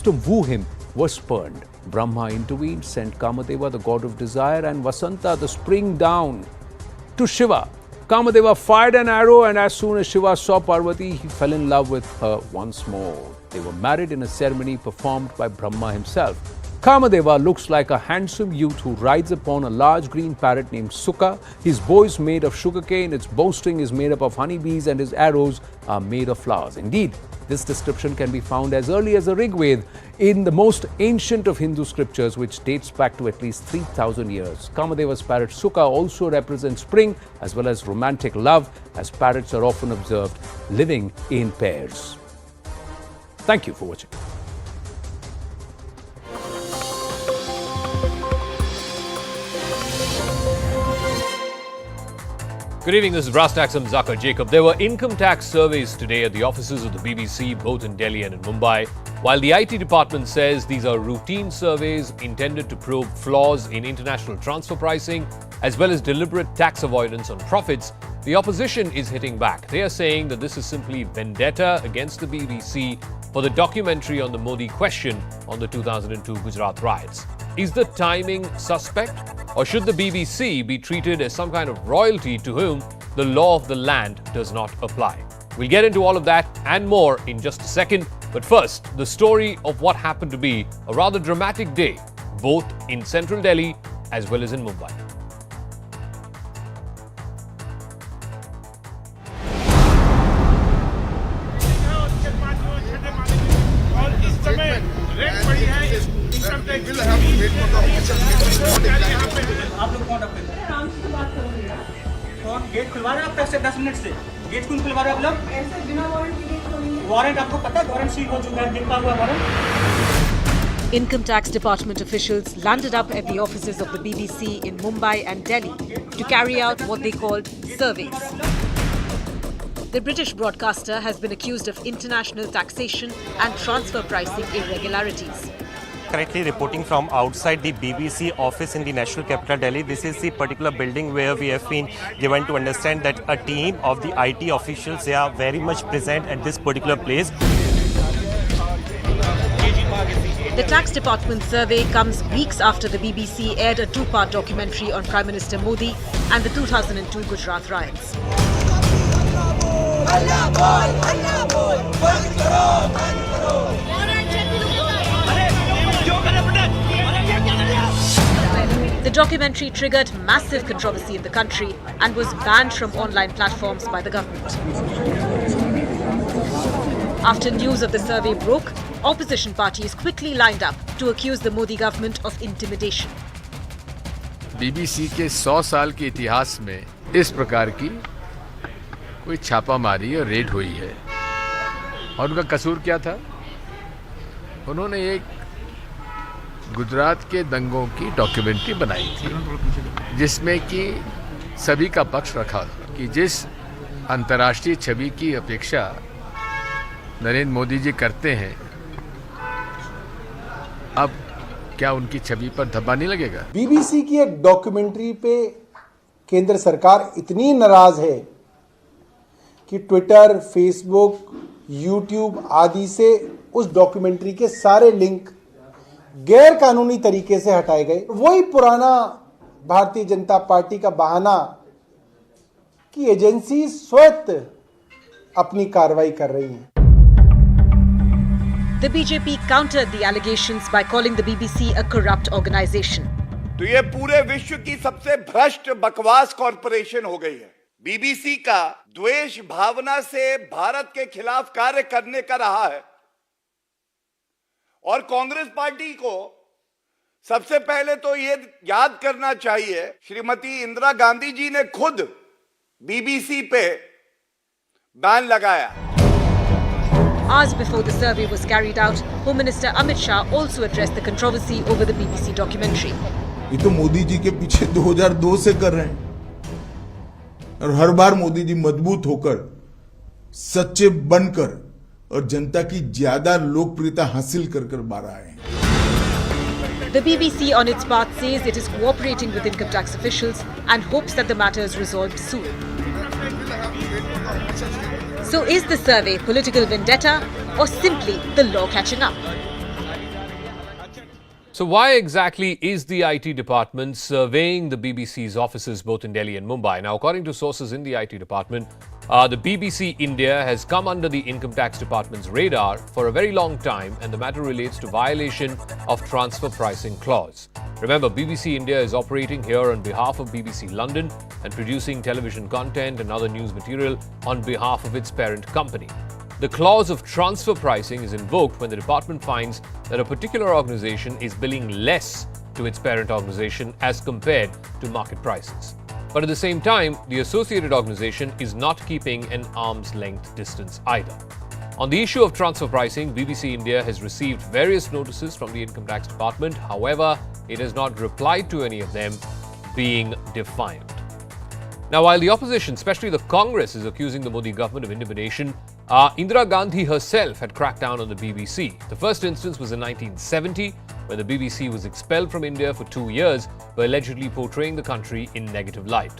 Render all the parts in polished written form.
to woo him was spurned. Brahma intervened, sent Kamadeva, the god of desire, and Vasanta, the spring, down to Shiva. Kamadeva fired an arrow, and as soon as Shiva saw Parvati, he fell in love with her once more. They were married in a ceremony performed by Brahma himself. Kamadeva looks like a handsome youth who rides upon a large green parrot named Sukha. His bow is made of sugarcane, its bowstring is made up of honeybees, and his arrows are made of flowers. Indeed, this description can be found as early as the Rig Veda in the most ancient of Hindu scriptures, which dates back to at least 3,000 years. Kamadeva's parrot Sukha also represents spring as well as romantic love, as parrots are often observed living in pairs. Thank you for watching. Good evening, this is Brass Tax. I'm Zakir Jacob. There were income tax surveys today at the offices of the BBC, both in Delhi and in Mumbai. While the IT department says these are routine surveys intended to probe flaws in international transfer pricing, as well as deliberate tax avoidance on profits, the opposition is hitting back. They are saying that this is simply vendetta against the BBC for the documentary on the Modi question on the 2002 Gujarat riots. Is the timing suspect? Or should the BBC be treated as some kind of royalty to whom the law of the land does not apply? We'll get into all of that and more in just a second. But first, the story of what happened to be a rather dramatic day, both in central Delhi as well as in Mumbai. आप लोग कौन रखते हैं? कौन gate खुलवा रहे हैं आप? 10 मिनट से गेट क्यों खुलवा रहे हैं आप लोग? ऐसे बिना वारंट के गेट खोलेंगे? वारंट आपको पता है? वारंट सील हो चुका है, जिनका हुआ warrant. Income Tax Department officials landed up at the offices of the BBC in Mumbai and Delhi to carry out what they called surveys. The British broadcaster has been accused of international taxation and transfer pricing irregularities. Currently reporting from outside the BBC office in the national capital Delhi. This is the particular building where we have been given to understand that a team of the IT officials, they are very much present at this particular place. The tax department survey comes weeks after the BBC aired a two-part documentary on Prime Minister Modi and the 2002 Gujarat riots. The documentary triggered massive controversy in the country and was banned from online platforms by the government. After news of the survey broke, opposition parties quickly lined up to accuse the Modi government of intimidation. BBC के 100 साल के इतिहास में इस प्रकार की कोई छापामारी और रेड हुई है, और उनका कसूर क्या था? उन्होंने एक गुजरात के दंगों की डॉक्यूमेंट्री बनाई थी, जिसमें कि सभी का पक्ष रखा कि जिस अंतर्राष्ट्रीय छवि की अपेक्षा नरेंद्र मोदी जी करते हैं, अब क्या उनकी छवि पर धब्बा नहीं लगेगा? बीबीसी की एक डॉक्यूमेंट्री पे केंद्र सरकार इतनी नाराज है कि ट्विटर, फेसबुक, यूट्यूब आदि से उस डॉक्यूमेंट्री के सारे लिंक गैर कानूनी तरीके से हटाए गए। वही पुराना भारतीय जनता पार्टी का बहाना कि एजेंसी स्वयं अपनी कार्रवाई कर रही हैं। The BJP countered the allegations by calling the BBC a corrupt organization. तो ये पूरे विश्व की सबसे भ्रष्ट बकवास कॉरपोरेशन हो गई है। बीबीसी का द्वेष भावना से भारत के खिलाफ कार्य करने का रहा है, और कांग्रेस पार्टी को सबसे पहले तो ये याद करना चाहिए, श्रीमती इंदिरा गांधी जी ने खुद बीबीसी पे बैन लगाया। Hours before the survey was carried out, Home Minister Amit Shah also addressed the controversy over the BBC documentary. ये तो मोदी जी के पीछे 2002 से कर रहे हैं, और हर बार मोदी जी मजबूत होकर, सच्चे बनकर और जनता की ज्यादा लोकप्रियता हासिल कर बाहर आए हैं। The BBC on its part says it is cooperating with income tax officials and hopes that the matter is resolved soon. So is the survey political vendetta or simply the law catching up? So why exactly is the IT department surveying the BBC's offices both in Delhi and Mumbai? Now, according to sources in the IT department, the BBC India has come under the Income Tax Department's radar for a very long time, and the matter relates to violation of transfer pricing clause. Remember, BBC India is operating here on behalf of BBC London and producing television content and other news material on behalf of its parent company. The clause of transfer pricing is invoked when the department finds that a particular organization is billing less to its parent organization as compared to market prices. But at the same time, the associated organization is not keeping an arm's length distance either. On the issue of transfer pricing, BBC India has received various notices from the Income Tax Department. However, it has not replied to any of them, being defiant. Now, while the opposition, especially the Congress, is accusing the Modi government of intimidation, Indira Gandhi herself had cracked down on the BBC. The first instance was in 1970, when the BBC was expelled from India for 2 years for allegedly portraying the country in negative light.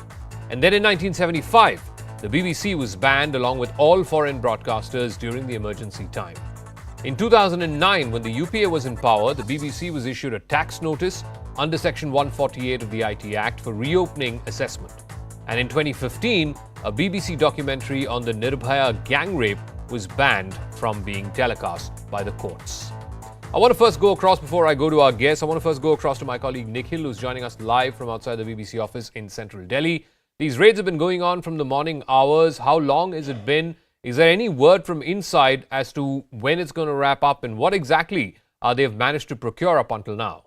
And then in 1975, the BBC was banned along with all foreign broadcasters during the emergency time. In 2009, when the UPA was in power, the BBC was issued a tax notice under Section 148 of the IT Act for reopening assessment. And in 2015, a BBC documentary on the Nirbhaya gang rape was banned from being telecast by the courts. I want to first go across, before I go to our guests, I want to first go across to my colleague Nikhil, who's joining us live from outside the BBC office in central Delhi. These raids have been going on from the morning hours. How long has it been? Is there any word from inside as to when it's going to wrap up and what exactly they've managed to procure up until now?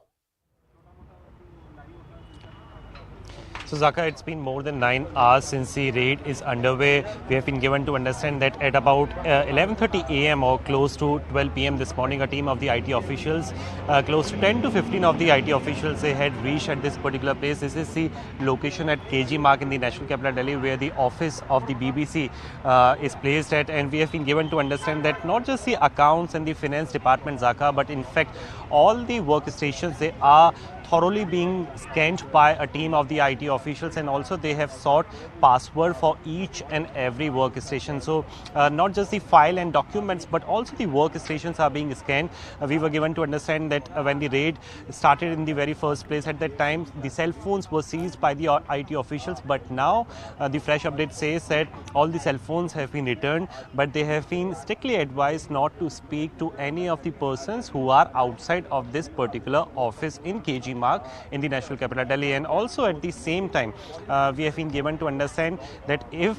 So Zaka, it's been more than 9 hours since the raid is underway. We have been given to understand that at about 11:30 a.m. or close to 12 p.m. this morning, a team of the IT officials, close to 10 to 15 of the IT officials, they had reached at this particular place. This is the location at KG Mark in the National Capital Delhi, where the office of the BBC is placed at. And we have been given to understand that not just the accounts and the finance department, Zaka, but in fact all the workstations, they are thoroughly being scanned by a team of the IT officials, and also they have sought password for each and every workstation. So not just the file and documents, but also the workstations are being scanned. We were given to understand that when the raid started in the very first place, at that time the cell phones were seized by the IT officials, but now the fresh update says that all the cell phones have been returned, but they have been strictly advised not to speak to any of the persons who are outside of this particular office in KG Mark in the National Capital Delhi. And also at the same time, we have been given to understand that if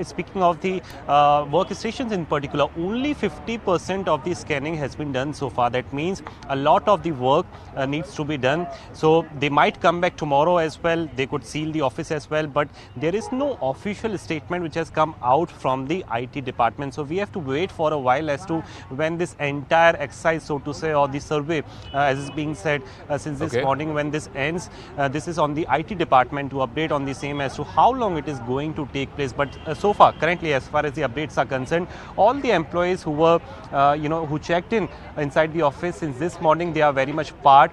speaking of the workstations in particular, only 50% of the scanning has been done so far. That means a lot of the work needs to be done. So they might come back tomorrow as well. They could seal the office as well, but there is no official statement which has come out from the IT department. So we have to wait for a while as to when this entire exercise, so to say, or the survey, as is being said since this morning, when this ends. This is on the IT department to update on the same as to how long it is going to take place. But so far, currently, as far as the updates are concerned, all the employees who were, who checked in inside the office since this morning, they are very much part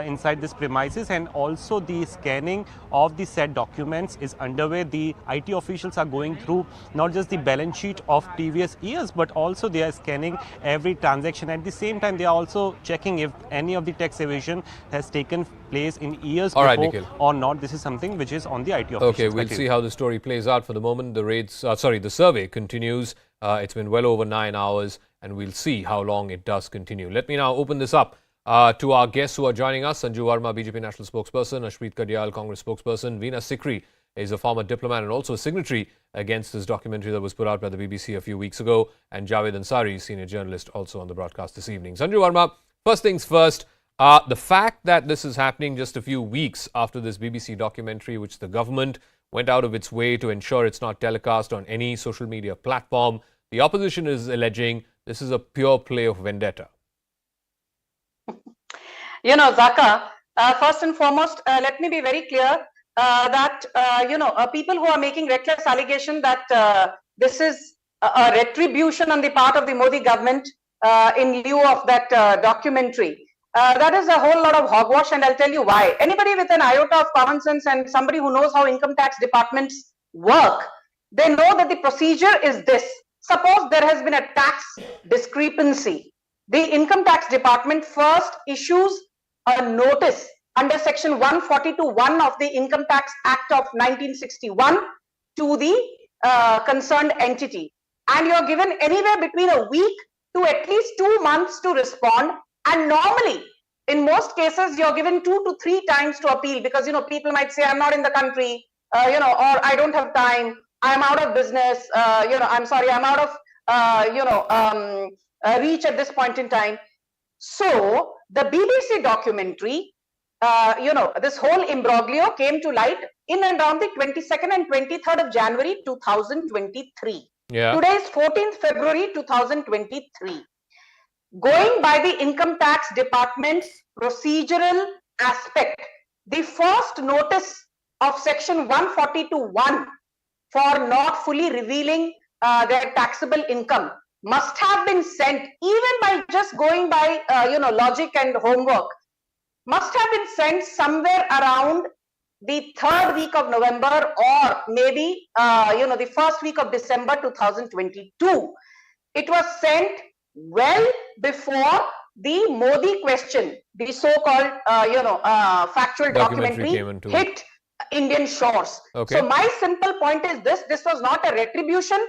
inside this premises, and also the scanning of the said documents is underway. The IT officials are going through not just the balance sheet of previous years, but also they are scanning every transaction. At the same time, they are also checking if any of the tax evasion has taken place in years before or not. This is something which is on the IT officials. Okay, we'll see how the story plays out. For the moment, the survey continues. It's been well over 9 hours, and we'll see how long it does continue. Let me now open this up to our guests who are joining us. Sanju Verma, BJP National Spokesperson; Ashpreet Kadyal, Congress Spokesperson; Veena Sikri is a former diplomat and also a signatory against this documentary that was put out by the BBC a few weeks ago; and Javed Ansari, senior journalist, also on the broadcast this evening. Sanju Verma, first things first, the fact that this is happening just a few weeks after this BBC documentary, which the government went out of its way to ensure it's not telecast on any social media platform, the opposition is alleging this is a pure play of vendetta. Zaka, first and foremost, let me be very clear that, people who are making reckless allegation that this is a retribution on the part of the Modi government in lieu of that documentary, that is a whole lot of hogwash, and I'll tell you why. Anybody with an iota of common sense and somebody who knows how income tax departments work, they know that the procedure is this. Suppose there has been a tax discrepancy. the Income Tax Department first issues a notice under section 142(1) of the Income Tax Act of 1961 to the concerned entity. And you're given anywhere between a week to at least 2 months to respond. And normally, in most cases, you're given 2 to 3 times to appeal because, people might say, I'm not in the country, or I don't have time, I'm out of business, I'm sorry, I'm out of, reach at this point in time. So the BBC documentary, this whole imbroglio came to light in and around the 22nd and 23rd of January 2023. Yeah. Today is 14th February 2023. Going by the Income Tax Department's procedural aspect, the first notice of section 142(1) for not fully revealing their taxable income must have been sent, even by just going by logic and homework, must have been sent somewhere around the 3rd week of November or maybe the 1st week of December 2022. It was sent well before the Modi question, the so-called factual documentary hit Indian shores. Okay. So my simple point is this was not a retribution.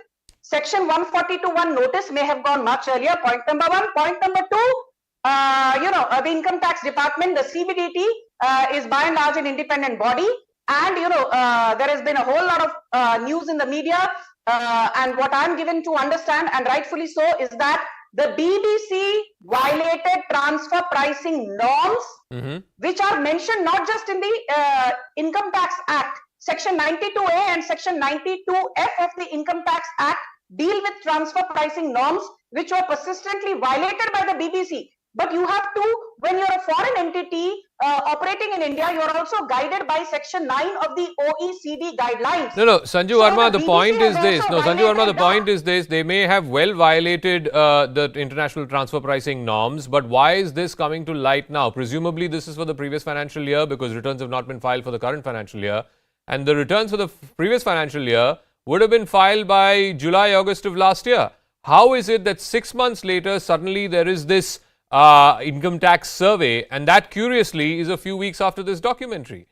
Section 142(1) notice may have gone much earlier. Point number 1. Point number 2, the Income Tax Department, the CBDT, is by and large an independent body, and there has been a whole lot of news in the media, and what I'm given to understand, and rightfully so, is that the BBC violated transfer pricing norms, which are mentioned not just in the Income Tax Act. Section 92A and Section 92F of the Income Tax Act deal with transfer pricing norms, which were persistently violated by the BBC. But you have to, when you're a foreign entity operating in India, you're also guided by Section 9 of the OECD guidelines. No, Sanju Verma, the point is this. No, Sanju Verma, the point is this. They may have well violated the international transfer pricing norms, but why is this coming to light now? Presumably, this is for the previous financial year because returns have not been filed for the current financial year. And the returns for the previous financial year would have been filed by July, August of last year. How is it that 6 months later, suddenly there is this income tax survey, and that curiously is a few weeks after this documentary?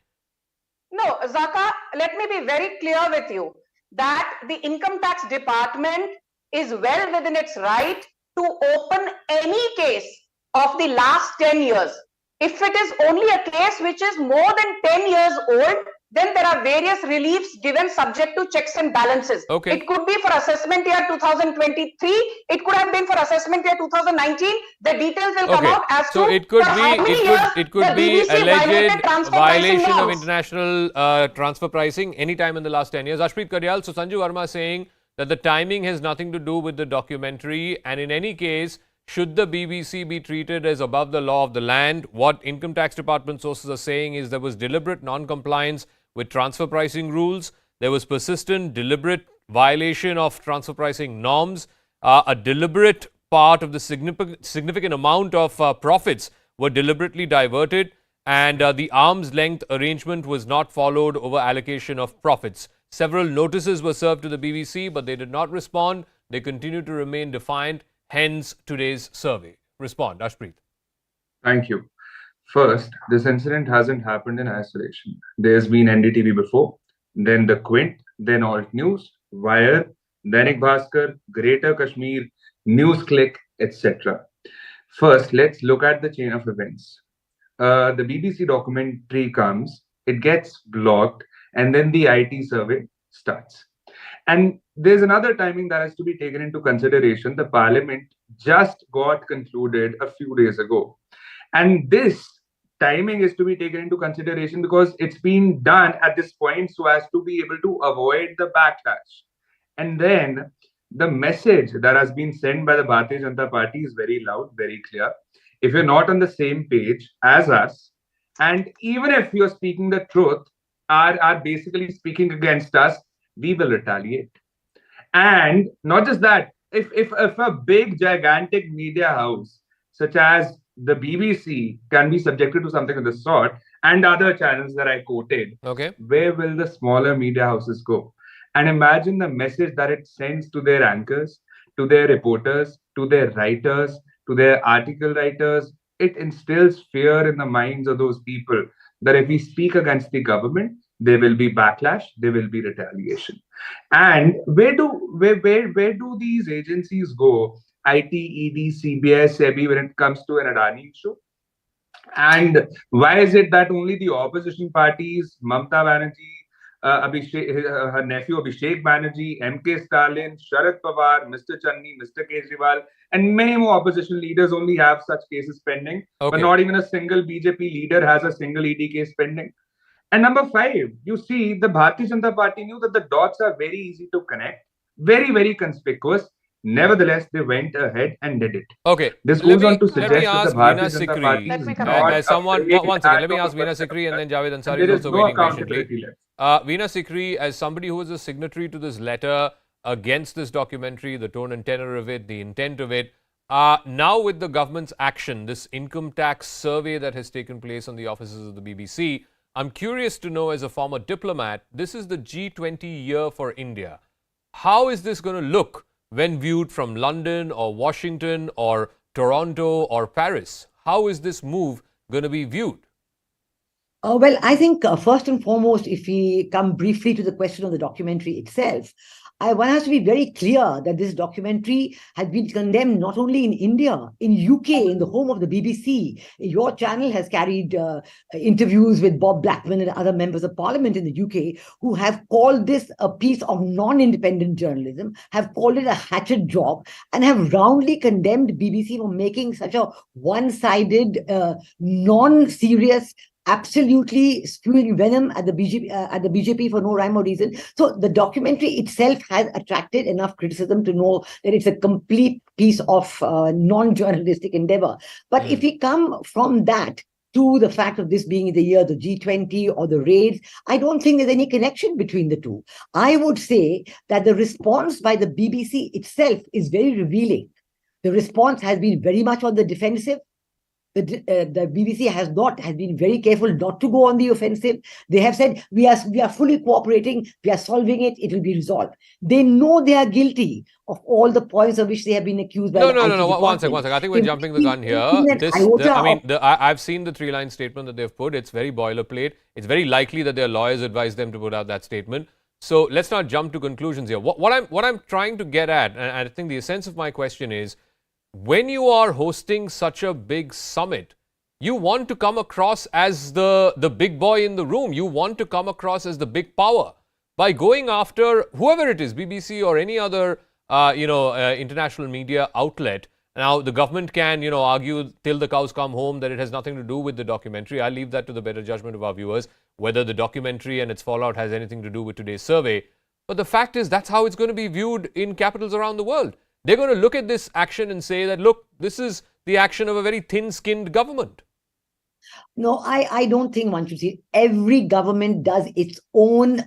No, Zaka, let me be very clear with you that the Income Tax Department is well within its right to open any case of the last 10 years. If it is only a case which is more than 10 years old, then there are various reliefs given subject to checks and balances. Okay. It could be for assessment year 2023. It could have been for assessment year 2019. The details will come out as so to it could for be how many it could years be the BBC alleged transfer violation pricing of norms. international transfer pricing any time in the last 10 years. Ashpreet Karyal, so Sanju Verma saying that the timing has nothing to do with the documentary, and in any case, should the BBC be treated as above the law of the land? What Income Tax Department sources are saying is there was deliberate non-compliance with transfer pricing rules. There was persistent, deliberate violation of transfer pricing norms. A deliberate part of the significant amount of profits were deliberately diverted, and the arm's length arrangement was not followed over allocation of profits. Several notices were served to the BBC, but they did not respond. They continue to remain defiant, hence today's survey. Respond, Ashpreet. Thank you. First, this incident hasn't happened in isolation. There's been NDTV before, then the Quint, then Alt News, Wire, Dainik Bhaskar, Greater Kashmir, News Click, etc. First, let's look at the chain of events. The BBC documentary comes, it gets blocked, and then the IT survey starts. And there's another timing that has to be taken into consideration. The Parliament just got concluded a few days ago. And this timing is to be taken into consideration because it's been done at this point so as to be able to avoid the backlash. And then the message that has been sent by the Bharatiya Janata Party is very loud, very clear. If you're not on the same page as us, and even if you're speaking the truth, are basically speaking against us, we will retaliate. And not just that, if a big, gigantic media house such as the BBC can be subjected to something of the sort, and other channels that I quoted, okay, where will the smaller media houses go? And imagine the message that it sends to their anchors, to their reporters, to their writers, to their article writers. It instills fear in the minds of those people that if we speak against the government, there will be backlash, there will be retaliation. And where do these agencies go? IT, ED, CBS, SEBI, when it comes to an Adani issue? And why is it that only the opposition parties, Mamata Banerjee, her nephew Abhishek Banerjee, MK Stalin, Sharad Pawar, Mr. Channi, Mr. Kejriwal, and many more opposition leaders only have such cases pending, but not even a single BJP leader has a single ED case pending? And number 5, you see, the Bharatiya Janata Party knew that the dots are very easy to connect, very, very conspicuous. Nevertheless, they went ahead and did it. Okay. This goes on to suggest that the Bharatiya Veena Janata Party Sikri, is not as someone, afraid one second, let me of ask Veena Sikri and then Javed Ansari there is is also no waiting accountability patiently. left. Veena Sikri, as somebody who was a signatory to this letter against this documentary, the tone and tenor of it, the intent of it, now with the government's action, this income tax survey that has taken place on the offices of the BBC, I'm curious to know, as a former diplomat, this is the G20 year for India. How is this going to look when viewed from London or Washington or Toronto or Paris? How is this move going to be viewed? Well, I think first and foremost, if we come briefly to the question of the documentary itself, one has to be very clear that this documentary has been condemned not only in India, in UK, in the home of the BBC. Your channel has carried interviews with Bob Blackman and other members of parliament in the UK who have called this a piece of non-independent journalism, have called it a hatchet job, and have roundly condemned BBC for making such a one-sided, non-serious, absolutely spewing venom at the BJP for no rhyme or reason. So the documentary itself has attracted enough criticism to know that it's a complete piece of non-journalistic endeavor. But if we come from that to the fact of this being the year, the G20 or the raids, I don't think there's any connection between the two. I would say that the response by the BBC itself is very revealing. The response has been very much on the defensive. The BBC has been very careful not to go on the offensive. They have said, we are fully cooperating, we are solving it, it will be resolved. They know they are guilty of all the points of which they have been accused. No, one second. I think we're jumping the gun here. I've seen the 3-line statement that they've put. It's very boilerplate. It's very likely that their lawyers advised them to put out that statement. So let's not jump to conclusions here. What I'm trying to get at, and I think the essence of my question is, when you are hosting such a big summit, you want to come across as the big boy in the room. You want to come across as the big power. By going after whoever it is, BBC or any other international media outlet. Now, the government can, argue till the cows come home that it has nothing to do with the documentary. I'll leave that to the better judgment of our viewers, whether the documentary and its fallout has anything to do with today's survey. But the fact is, that's how it's going to be viewed in capitals around the world. They're going to look at this action and say that, look, this is the action of a very thin-skinned government. No, I don't think one should see it. Every government does its own,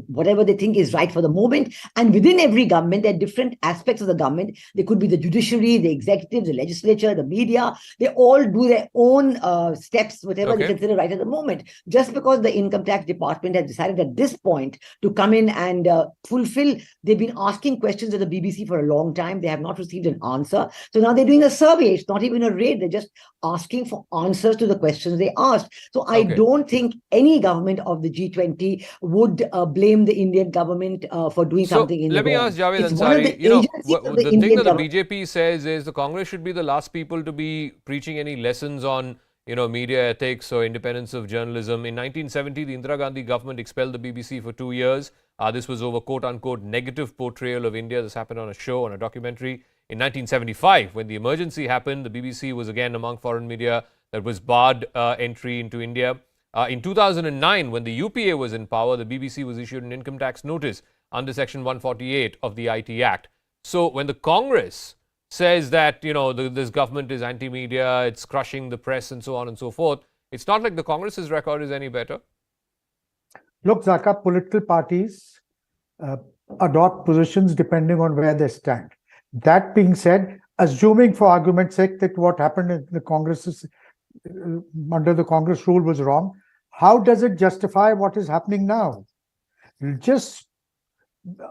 whatever they think is right for the moment. And within every government, there are different aspects of the government. There could be the judiciary, the executive, the legislature, the media. They all do their own steps, whatever they consider right at the moment. Just because the income tax department has decided at this point to come in and fulfill, they've been asking questions of the BBC for a long time. They have not received an answer. So now they're doing a survey. It's not even a raid. They're just asking for answers to the questions they asked. So I don't think any government of the G20 would blame the Indian government for doing something in the Let me ask Javed Ansari, the thing that the BJP says is the Congress should be the last people to be preaching any lessons on media ethics or independence of journalism. In 1970, the Indira Gandhi government expelled the BBC for 2 years. This was over quote-unquote negative portrayal of India. This happened on a show, on a documentary. In 1975, when the emergency happened, the BBC was again among foreign media that was barred entry into India. In 2009, when the UPA was in power, the BBC was issued an income tax notice under Section 148 of the IT Act. So when the Congress says that, this government is anti-media, it's crushing the press and so on and so forth, it's not like the Congress's record is any better. Look, Zaka, political parties adopt positions depending on where they stand. That being said, assuming for argument's sake that what happened in the Congress under the Congress rule was wrong, how does it justify what is happening now? Just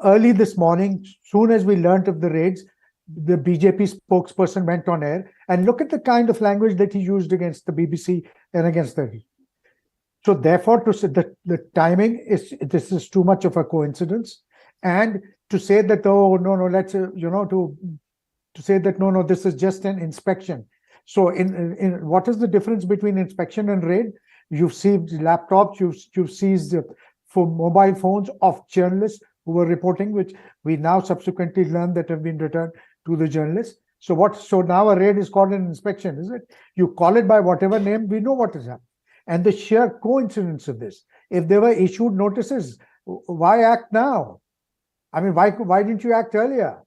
early this morning, soon as we learnt of the raids, the BJP spokesperson went on air, and look at the kind of language that he used against the BBC and against the. So therefore, to say that the timing this is too much of a coincidence, and to say that no, let's to say that no, this is just an inspection. So in what is the difference between inspection and raid? You've seized laptops, you've seized for mobile phones of journalists who were reporting, which we now subsequently learned that have been returned to the journalists. So now a raid is called an inspection, is it? You call it by whatever name, we know what is happening. And the sheer coincidence of this. If there were issued notices, why act now? I mean, why didn't you act earlier?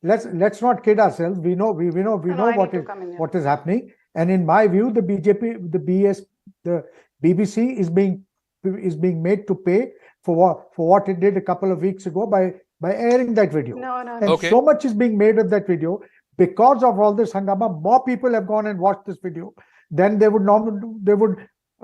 Let's not kid ourselves. We know what is happening. And in my view, the BBC is being made to pay for what it did a couple of weeks ago by airing that video. And so much is being made of that video. Because of all this hangama, more people have gone and watched this video than they would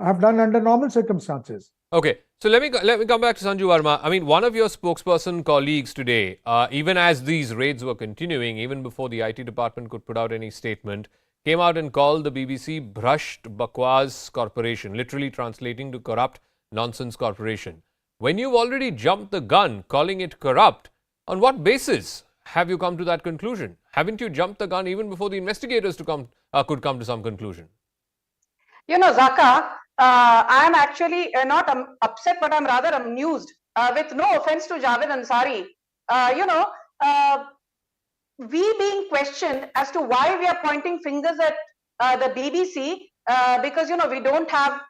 have done under normal circumstances. Okay, so let me come back to Sanju Verma. I mean, one of your spokesperson colleagues today, even as these raids were continuing, even before the IT department could put out any statement, came out and called the BBC brushed bakwas corporation, literally translating to corrupt nonsense corporation. When you've already jumped the gun calling it corrupt, on what basis have you come to that conclusion? Haven't you jumped the gun even before the investigators could come to some conclusion? You know, Zaka, I am actually not upset, but I'm rather amused. With no offense to Javed Ansari, we being questioned as to why we are pointing fingers at the BBC because, we don't have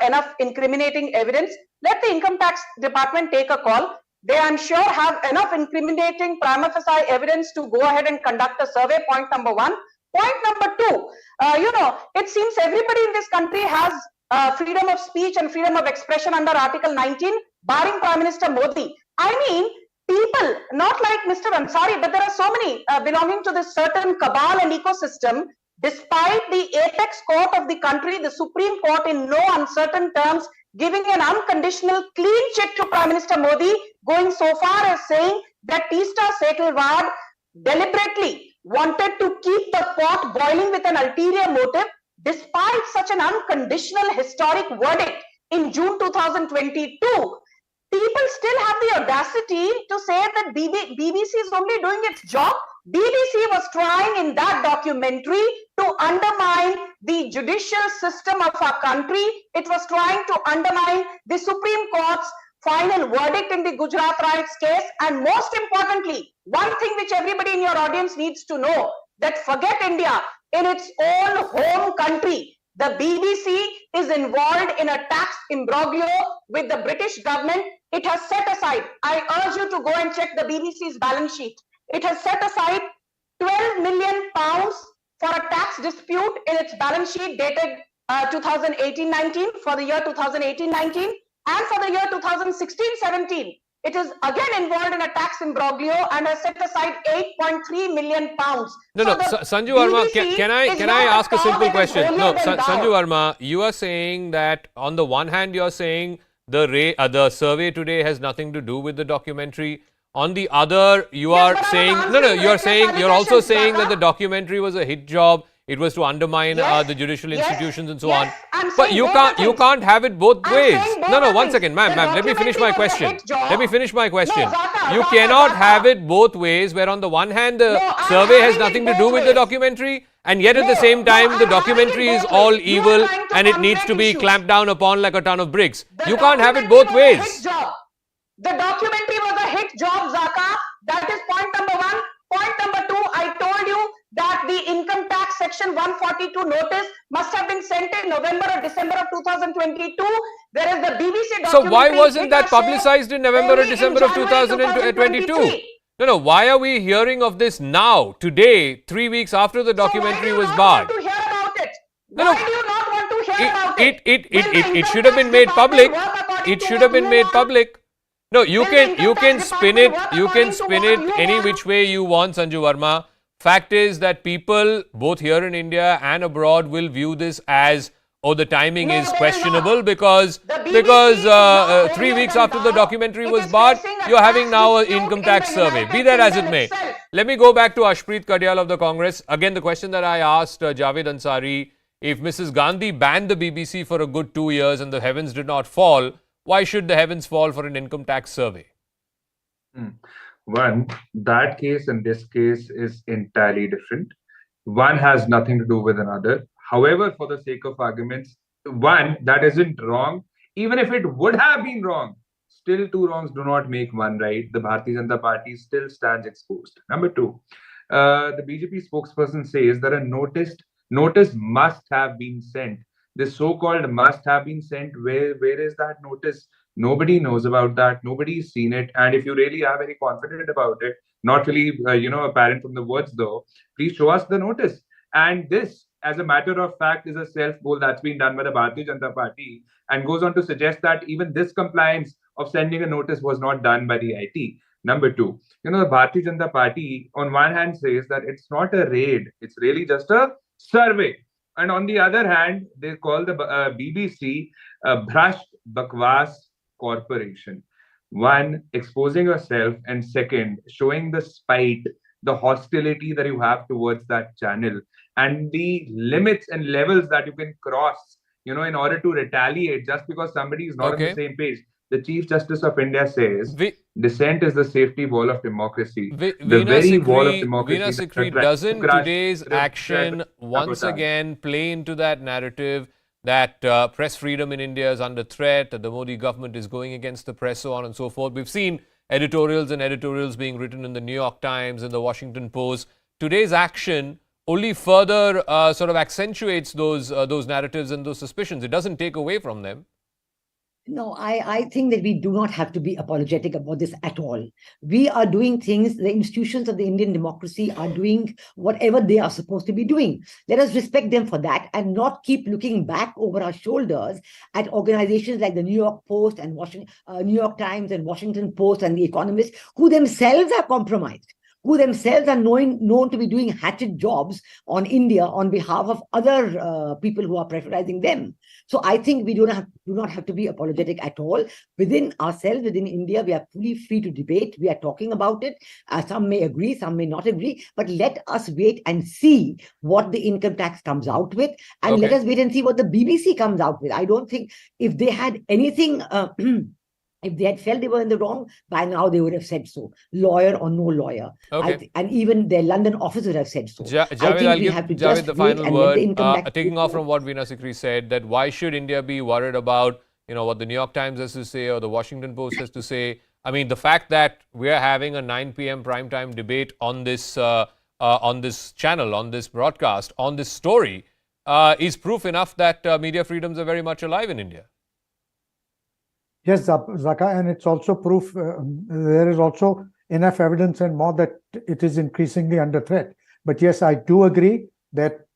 enough incriminating evidence. Let the income tax department take a call. They, I'm sure, have enough incriminating prima facie evidence to go ahead and conduct a survey, point number one. Point number two, it seems everybody in this country has freedom of speech and freedom of expression under Article 19, barring Prime Minister Modi. I mean, people, not like Mr. Ansari, but there are so many belonging to this certain cabal and ecosystem, despite the apex court of the country, the Supreme Court, in no uncertain terms, giving an unconditional clean check to Prime Minister Modi, going so far as saying that Teesta Setalvad deliberately wanted to keep the pot boiling with an ulterior motive, despite such an unconditional historic verdict in June 2022. People still have the audacity to say that BBC is only doing its job. BBC was trying in that documentary to undermine the judicial system of our country. It was trying to undermine the Supreme Court's final verdict in the Gujarat riots case. And most importantly, one thing which everybody in your audience needs to know, that forget India, in its own home country, the BBC is involved in a tax imbroglio with the British government. It has set aside, I urge you to go and check the BBC's balance sheet. It has set aside £12 million for a tax dispute in its balance sheet dated 2018-19 for the year 2018-19, and for the year 2016-17. It is again involved in a tax imbroglio and has set aside £8.3 million. No, Sanju Verma, can I ask a simple question? No, Sanju Verma, you are saying that on the one hand you are saying the survey today has nothing to do with the documentary. On the other, you are saying you're also saying that the documentary was a hit job. It was to undermine the judicial institutions and so on. But you can't have it both ways. No, one second, ma'am. Let me finish my question. You cannot have it both ways, where on the one hand the survey has nothing to do with the documentary, and yet at the same time the documentary is all evil and it needs to be clamped down upon like a ton of bricks. You can't have it both ways. The documentary was a hit job, Zaka. That is point number one. Point number two, I told you that the income tax section 142 notice must have been sent in November or December of 2022. There is the BBC documentary. So why wasn't that publicized in November or December of 2022? No, why are we hearing of this now, today, 3 weeks after the documentary was barred? Why do you not want to hear about it? It should have been made public. It should have been made public. No, you can spin it any which way you want, Sanju Verma. Fact is that people both here in India and abroad will view this as, Oh, the timing No, is they are questionable not. because The BBC is not 3 holier weeks than after the thou. documentary It was is barred, facing a you're having tax now an dispute income in tax the survey. Be United that as it Kingdom may. itself. Let me go back to Ashpreet Kadyal of the Congress. Again, the question that I asked Javed Ansari, if Mrs. Gandhi banned the BBC for a good 2 years and the heavens did not fall, why should the heavens fall for an income tax survey? One, that case and this case is entirely different. One has nothing to do with another. However, for the sake of arguments, one, that isn't wrong. Even if it would have been wrong, still two wrongs do not make one right. The Bharatiya Janata Party still stands exposed. Number two, the BJP spokesperson says that a notice must have been sent. This so-called must have been sent. Where is that notice? Nobody knows about that. Nobody's seen it. And if you really are very confident about it, not really, apparent from the words though, please show us the notice. And this, as a matter of fact, is a self-goal that's been done by the Bharatiya Janata Party and goes on to suggest that even this compliance of sending a notice was not done by the IT. Number two, the Bharatiya Janata Party on one hand says that it's not a raid, it's really just a survey. And on the other hand, they call the BBC Bhrasht Bakwas Corporation. One, exposing yourself, and second, showing the spite, the hostility that you have towards that channel, and the limits and levels that you can cross, in order to retaliate just because somebody is not on the same page. The Chief Justice of India says dissent is the safety wall of democracy. The very wall of democracy. Veena Sikri, doesn't today's action once again play into that narrative that press freedom in India is under threat, that the Modi government is going against the press, so on and so forth? We've seen editorials being written in the New York Times and the Washington Post. Today's action only further sort of accentuates those narratives and those suspicions. It doesn't take away from them. No, I think that we do not have to be apologetic about this at all. We are doing things, the institutions of the Indian democracy are doing whatever they are supposed to be doing. Let us respect them for that and not keep looking back over our shoulders at organizations like the New York Post and New York Times and Washington Post and The Economist, who themselves are compromised, who themselves are known to be doing hatchet jobs on India on behalf of other people who are pressurizing them. So I think we do not have to be apologetic at all. Within ourselves, within India, we are fully free to debate. We are talking about it. Some may agree, some may not agree. But let us wait and see what the income tax comes out with. And let us wait and see what the BBC comes out with. I don't think if they had anything... if they had felt they were in the wrong, by now they would have said so, lawyer or no lawyer. And even their London office would have said so. Javed, I'll give Javed the final word. Taking off from what Veena Sikri said, that why should India be worried about what the New York Times has to say or the Washington Post has to say? I mean, the fact that we are having a 9 p.m. primetime debate on this channel, on this broadcast, on this story, is proof enough that media freedoms are very much alive in India. Yes, Zaka, and it's also proof, there is also enough evidence and more that it is increasingly under threat. But yes, I do agree that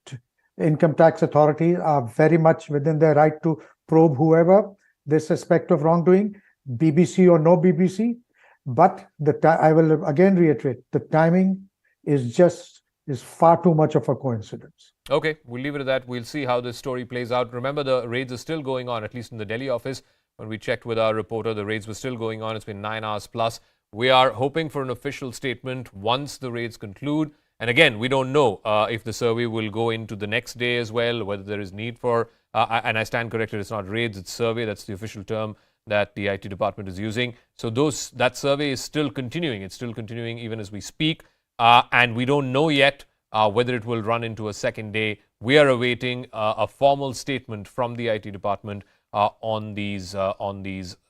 income tax authorities are very much within their right to probe whoever they suspect of wrongdoing, BBC or no BBC. But I will again reiterate, the timing is far too much of a coincidence. Okay, we'll leave it at that. We'll see how this story plays out. Remember, the raids are still going on, at least in the Delhi office. When we checked with our reporter, the raids were still going on. It's been 9 hours plus. We are hoping for an official statement once the raids conclude. And again, we don't know if the survey will go into the next day as well, whether there is need for, and I stand corrected, it's not raids, it's survey. That's the official term that the IT department is using. So that survey is still continuing. It's still continuing even as we speak. And we don't know yet whether it will run into a second day. We are awaiting a formal statement from the IT department on these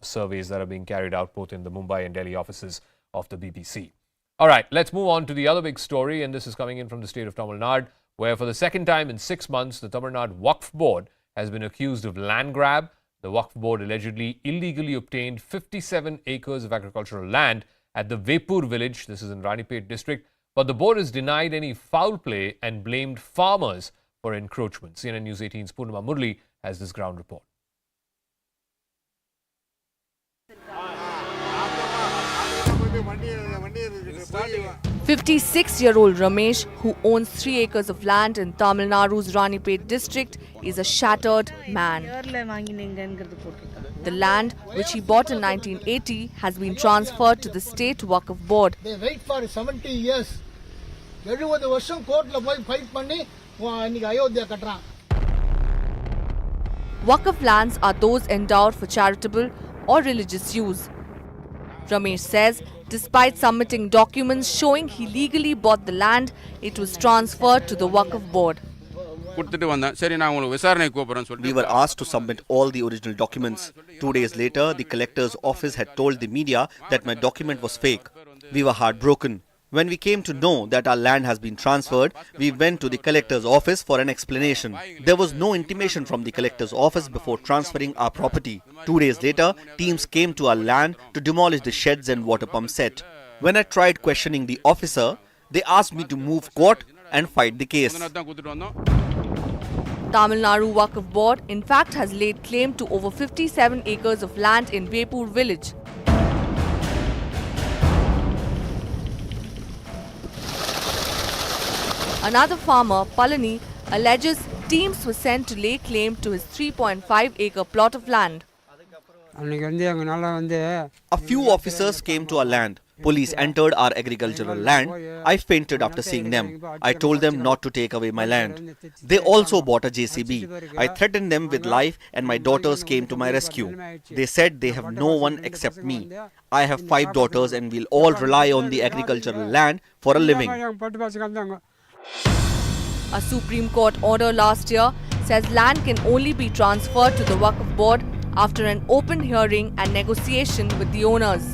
surveys that are being carried out both in the Mumbai and Delhi offices of the BBC. All right, let's move on to the other big story, and this is coming in from the state of Tamil Nadu, where for the second time in 6 months, the Tamil Nadu Waqf Board has been accused of land grab. The Waqf Board allegedly illegally obtained 57 acres of agricultural land at the Vepur village, this is in Ranipet district, but the board has denied any foul play and blamed farmers for encroachment. CNN News 18's Purnima Murli has this ground report. 56-year-old Ramesh, who owns 3 acres of land in Tamil Nadu's Ranipet district, is a shattered man. The land, which he bought in 1980, has been transferred to the state Waqf Board. They wait for 70 years. Every வருஷம் கோர்ட்ல போய் fight பண்ணி இன்னைக்கு Ayodhya கட்டறான். Waqf lands are those endowed for charitable or religious use. Ramesh says, despite submitting documents showing he legally bought the land, it was transferred to the Waqf Board. We were asked to submit all the original documents. 2 days later, the collector's office had told the media that my document was fake. We were heartbroken. When we came to know that our land has been transferred, we went to the collector's office for an explanation. There was no intimation from the collector's office before transferring our property. 2 days later, teams came to our land to demolish the sheds and water pump set. When I tried questioning the officer, they asked me to move court and fight the case. Tamil Nadu Waqf Board, in fact, has laid claim to over 57 acres of land in Vepur village. Another farmer, Palani, alleges teams were sent to lay claim to his 3.5-acre plot of land. A few officers came to our land. Police entered our agricultural land. I fainted after seeing them. I told them not to take away my land. They also bought a JCB. I threatened them with life and my daughters came to my rescue. They said they have no one except me. I have 5 daughters and we'll all rely on the agricultural land for a living. A Supreme Court order last year says land can only be transferred to the Waqf Board after an open hearing and negotiation with the owners.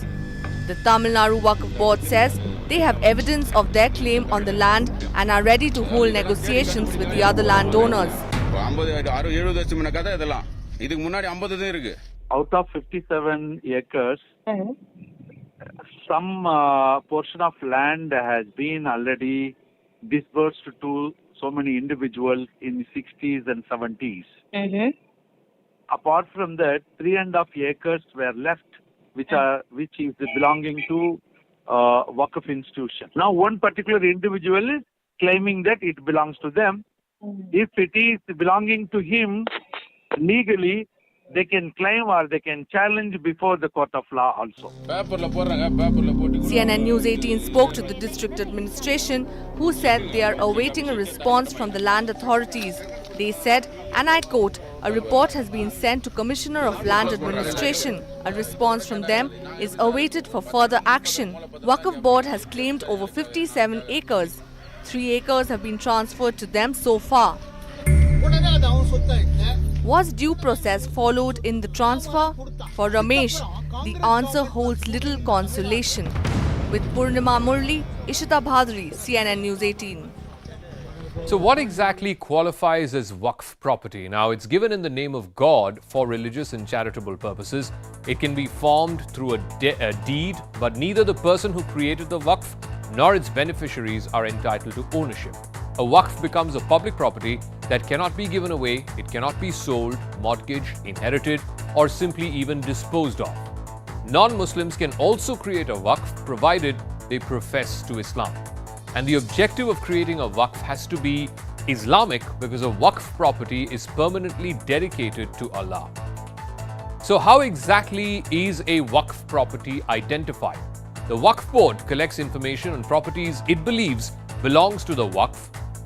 The Tamil Nadu Waqf Board says they have evidence of their claim on the land and are ready to hold negotiations with the other landowners. Out of 57 acres, some portion of land has been already disbursed to so many individuals in the 60s and 70s. Apart from that, 3.5 acres were left, which is belonging to Waqf institution. Now, one particular individual is claiming that it belongs to them. If it is belonging to him legally, they can claim or they can challenge before the court of law also. CNN News 18 spoke to the district administration, who said they are awaiting a response from the land authorities. They said, and I quote, a report has been sent to Commissioner of Land Administration. A response from them is awaited for further action. Waqf Board has claimed over 57 acres. 3 acres have been transferred to them so far. Was due process followed in the transfer? For Ramesh, the answer holds little consolation. With Purnima Murli, Ishita Bhadri, CNN News 18. So what exactly qualifies as Waqf property? Now, it's given in the name of God for religious and charitable purposes. It can be formed through a deed, but neither the person who created the Waqf nor its beneficiaries are entitled to ownership. A Waqf becomes a public property that cannot be given away, it cannot be sold, mortgaged, inherited, or simply even disposed of. Non-Muslims can also create a Waqf provided they profess to Islam. And the objective of creating a Waqf has to be Islamic because a Waqf property is permanently dedicated to Allah. So how exactly is a Waqf property identified? The Waqf Board collects information on properties it believes belongs to the Waqf.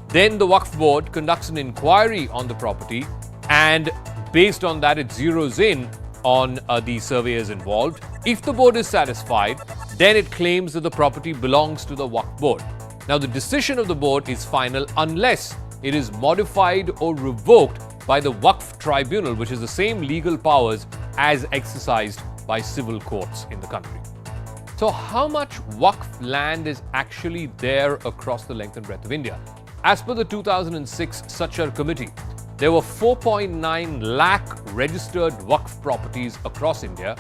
Then the Waqf Board conducts an inquiry on the property and based on that it zeroes in on the surveyors involved. If the board is satisfied, then it claims that the property belongs to the Waqf Board. Now, the decision of the board is final unless it is modified or revoked by the Waqf Tribunal, which is the same legal powers as exercised by civil courts in the country. So, how much Waqf land is actually there across the length and breadth of India? As per the 2006 Sachar Committee, there were 4.9 lakh registered Waqf properties across India.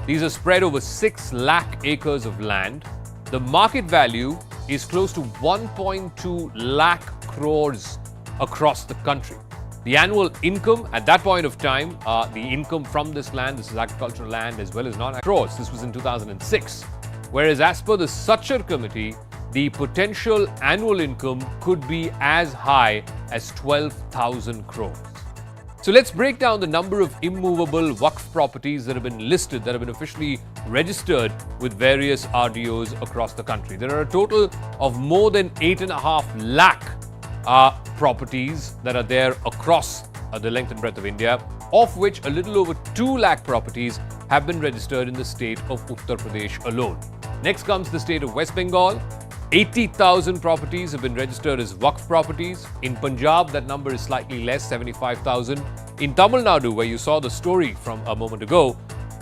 These are spread over 6 lakh acres of land. The market value is close to 1.2 lakh crores across the country. The annual income at that point of time, the income from this land, this is agricultural land as well as non-crores, this was in 2006. Whereas as per the Sachar Committee, the potential annual income could be as high as 12,000 crores. So let's break down the number of immovable Waqf properties that have been listed, that have been officially registered with various RDOs across the country. There are a total of more than 8.5 lakh properties that are there across the length and breadth of India, of which a little over 2 lakh properties have been registered in the state of Uttar Pradesh alone. Next comes the state of West Bengal. 80,000 properties have been registered as Waqf properties. In Punjab, that number is slightly less, 75,000. In Tamil Nadu, where you saw the story from a moment ago,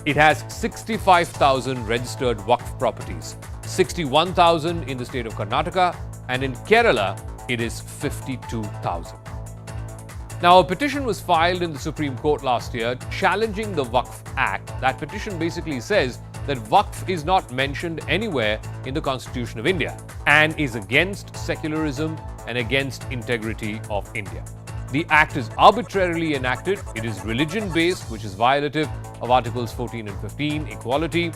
it has 65,000 registered Waqf properties. 61,000 in the state of Karnataka, and in Kerala, it is 52,000. Now, a petition was filed in the Supreme Court last year challenging the Waqf Act. That petition basically says that Waqf is not mentioned anywhere in the Constitution of India and is against secularism and against integrity of India. The act is arbitrarily enacted. It is religion-based, which is violative of Articles 14 and 15, equality.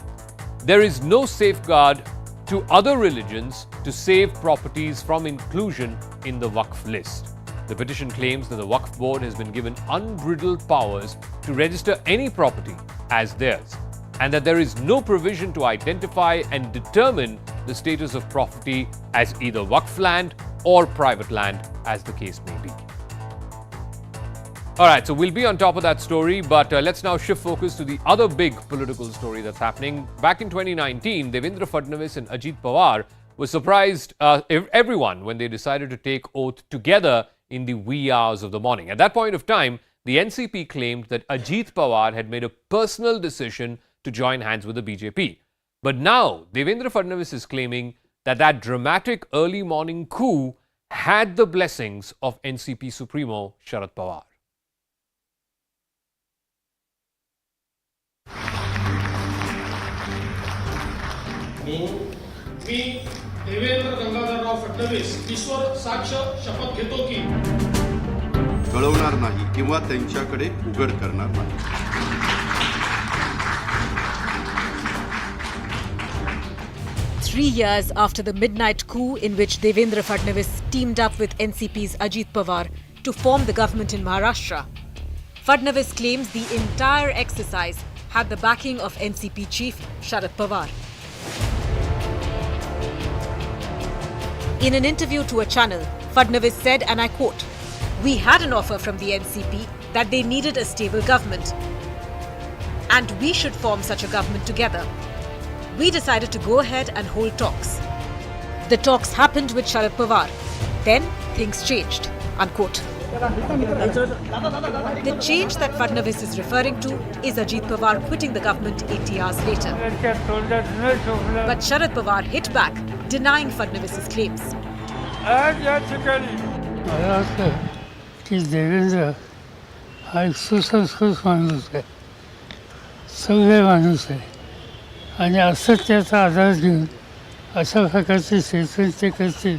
There is no safeguard to other religions to save properties from inclusion in the Waqf list. The petition claims that the Waqf Board has been given unbridled powers to register any property as theirs, and that there is no provision to identify and determine the status of property as either Waqf land or private land, as the case may be. All right, so we'll be on top of that story, but let's now shift focus to the other big political story that's happening. Back in 2019, Devendra Fadnavis and Ajit Pawar were surprised everyone when they decided to take oath together in the wee hours of the morning. At that point of time, the NCP claimed that Ajit Pawar had made a personal decision to join hands with the BJP. But now, Devendra Fadnavis is claiming that that dramatic early morning coup had the blessings of NCP Supremo Sharad Pawar. मी देवेंद्र गंगाधरराव फडणवीस ईश्वर साक्ष शपथ घेतो की कळवणार नाही किंवा त्यांच्याकडे उघड करणार नाही. Three years after the midnight coup in which Devendra Fadnavis teamed up with NCP's Ajit Pawar to form the government in Maharashtra, Fadnavis claims the entire exercise had the backing of NCP chief Sharad Pawar. In an interview to a channel, Fadnavis said, and I quote, "We had an offer from the NCP that they needed a stable government and we should form such a government together. We decided to go ahead and hold talks. The talks happened with Sharad Pawar. Then things changed." Unquote. The change that Fadnavis is referring to is Ajit Pawar quitting the government 80 hours later. But Sharad Pawar hit back, denying Fadnavis's claims. मला वाटतं की देवेंद्र हा एक सुसंस्कृत माणूस आहे, सगळे माणूस आहे आणि असत्याचा आधार घेऊन अशा प्रकारचे सेशन ते करतील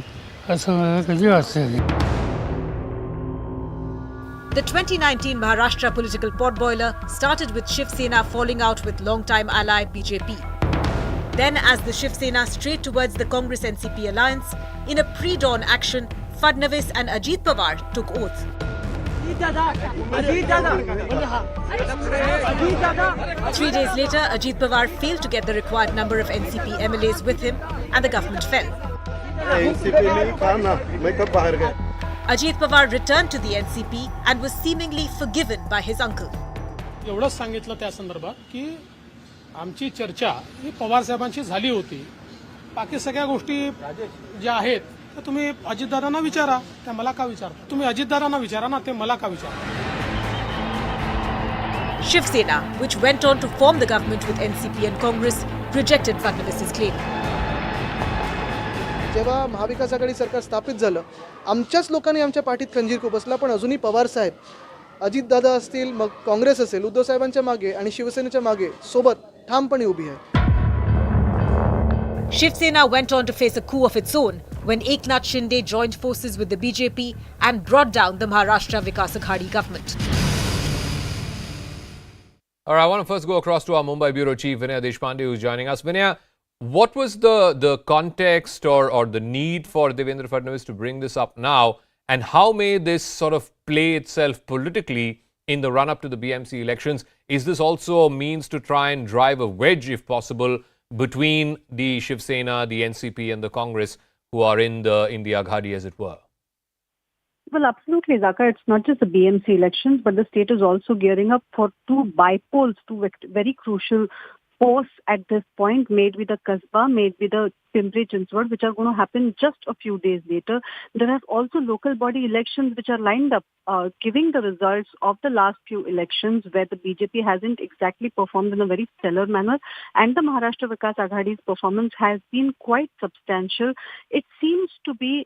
असं मला कधी वाटलं नाही. The 2019 Maharashtra political potboiler started with Shiv Sena falling out with long-time ally BJP. Then, as the Shiv Sena strayed towards the Congress-NCP alliance, in a pre-dawn action, Fadnavis and Ajit Pawar took oath. 3 days later, Ajit Pawar failed to get the required number of NCP MLAs with him, and the government fell. Ajit Pawar returned to the NCP and was seemingly forgiven by his uncle. एवढंच सांगितलं त्या संदर्भात की आमची चर्चा ही पवार साहेबांशी झाली होती. बाकी सगळ्या गोष्टी ज्या आहेत त्या तुम्ही अजितदादांना विचारा, त्या मला का विचारता? तुम्ही अजितदादांना विचारा ना, ते मला का विचारता? Shiv Sena, which went on to form the government with NCP and Congress, rejected Fadnavis's claim. जेव्हा महाविकास आघाडी सरकार स्थापित झालं, आमच्याच लोकांनी आमच्या पाठीत खंजीर खुपसला, पण अजूनही पवार साहेब, अजितदादा असतील, मग काँग्रेस असेल, उद्धव साहेबांच्या मागे आणि शिवसेनेच्या मागे सोबत ठामपणे उभी आहे. Shiv Sena went on to face a coup of its own when Eknath Shinde joined forces with the BJP and brought down the Maharashtra Vikas Aghadi government. All right, I want to first go across to our Mumbai bureau chief, Vinay Deshpande, who's joining us. Vinay, What was the context or the need for Devendra Fadnavis to bring this up now, and how may this sort of play itself politically in the run-up to the BMC elections? Is this also a means to try and drive a wedge, if possible, between the Shiv Sena, the NCP and the Congress, who are in the Aghadi, as it were? Well, absolutely, Zaka. It's not just the BMC elections, but the state is also gearing up for two bipoles, two very crucial posts at this point, made with the Kasbah, made with the Pimpri Chinchwad, which are going to happen just a few days later. There are also local body elections which are lined up, giving the results of the last few elections where the BJP hasn't exactly performed in a very stellar manner, and the Maharashtra Vikas Aghadi's performance has been quite substantial. It seems to be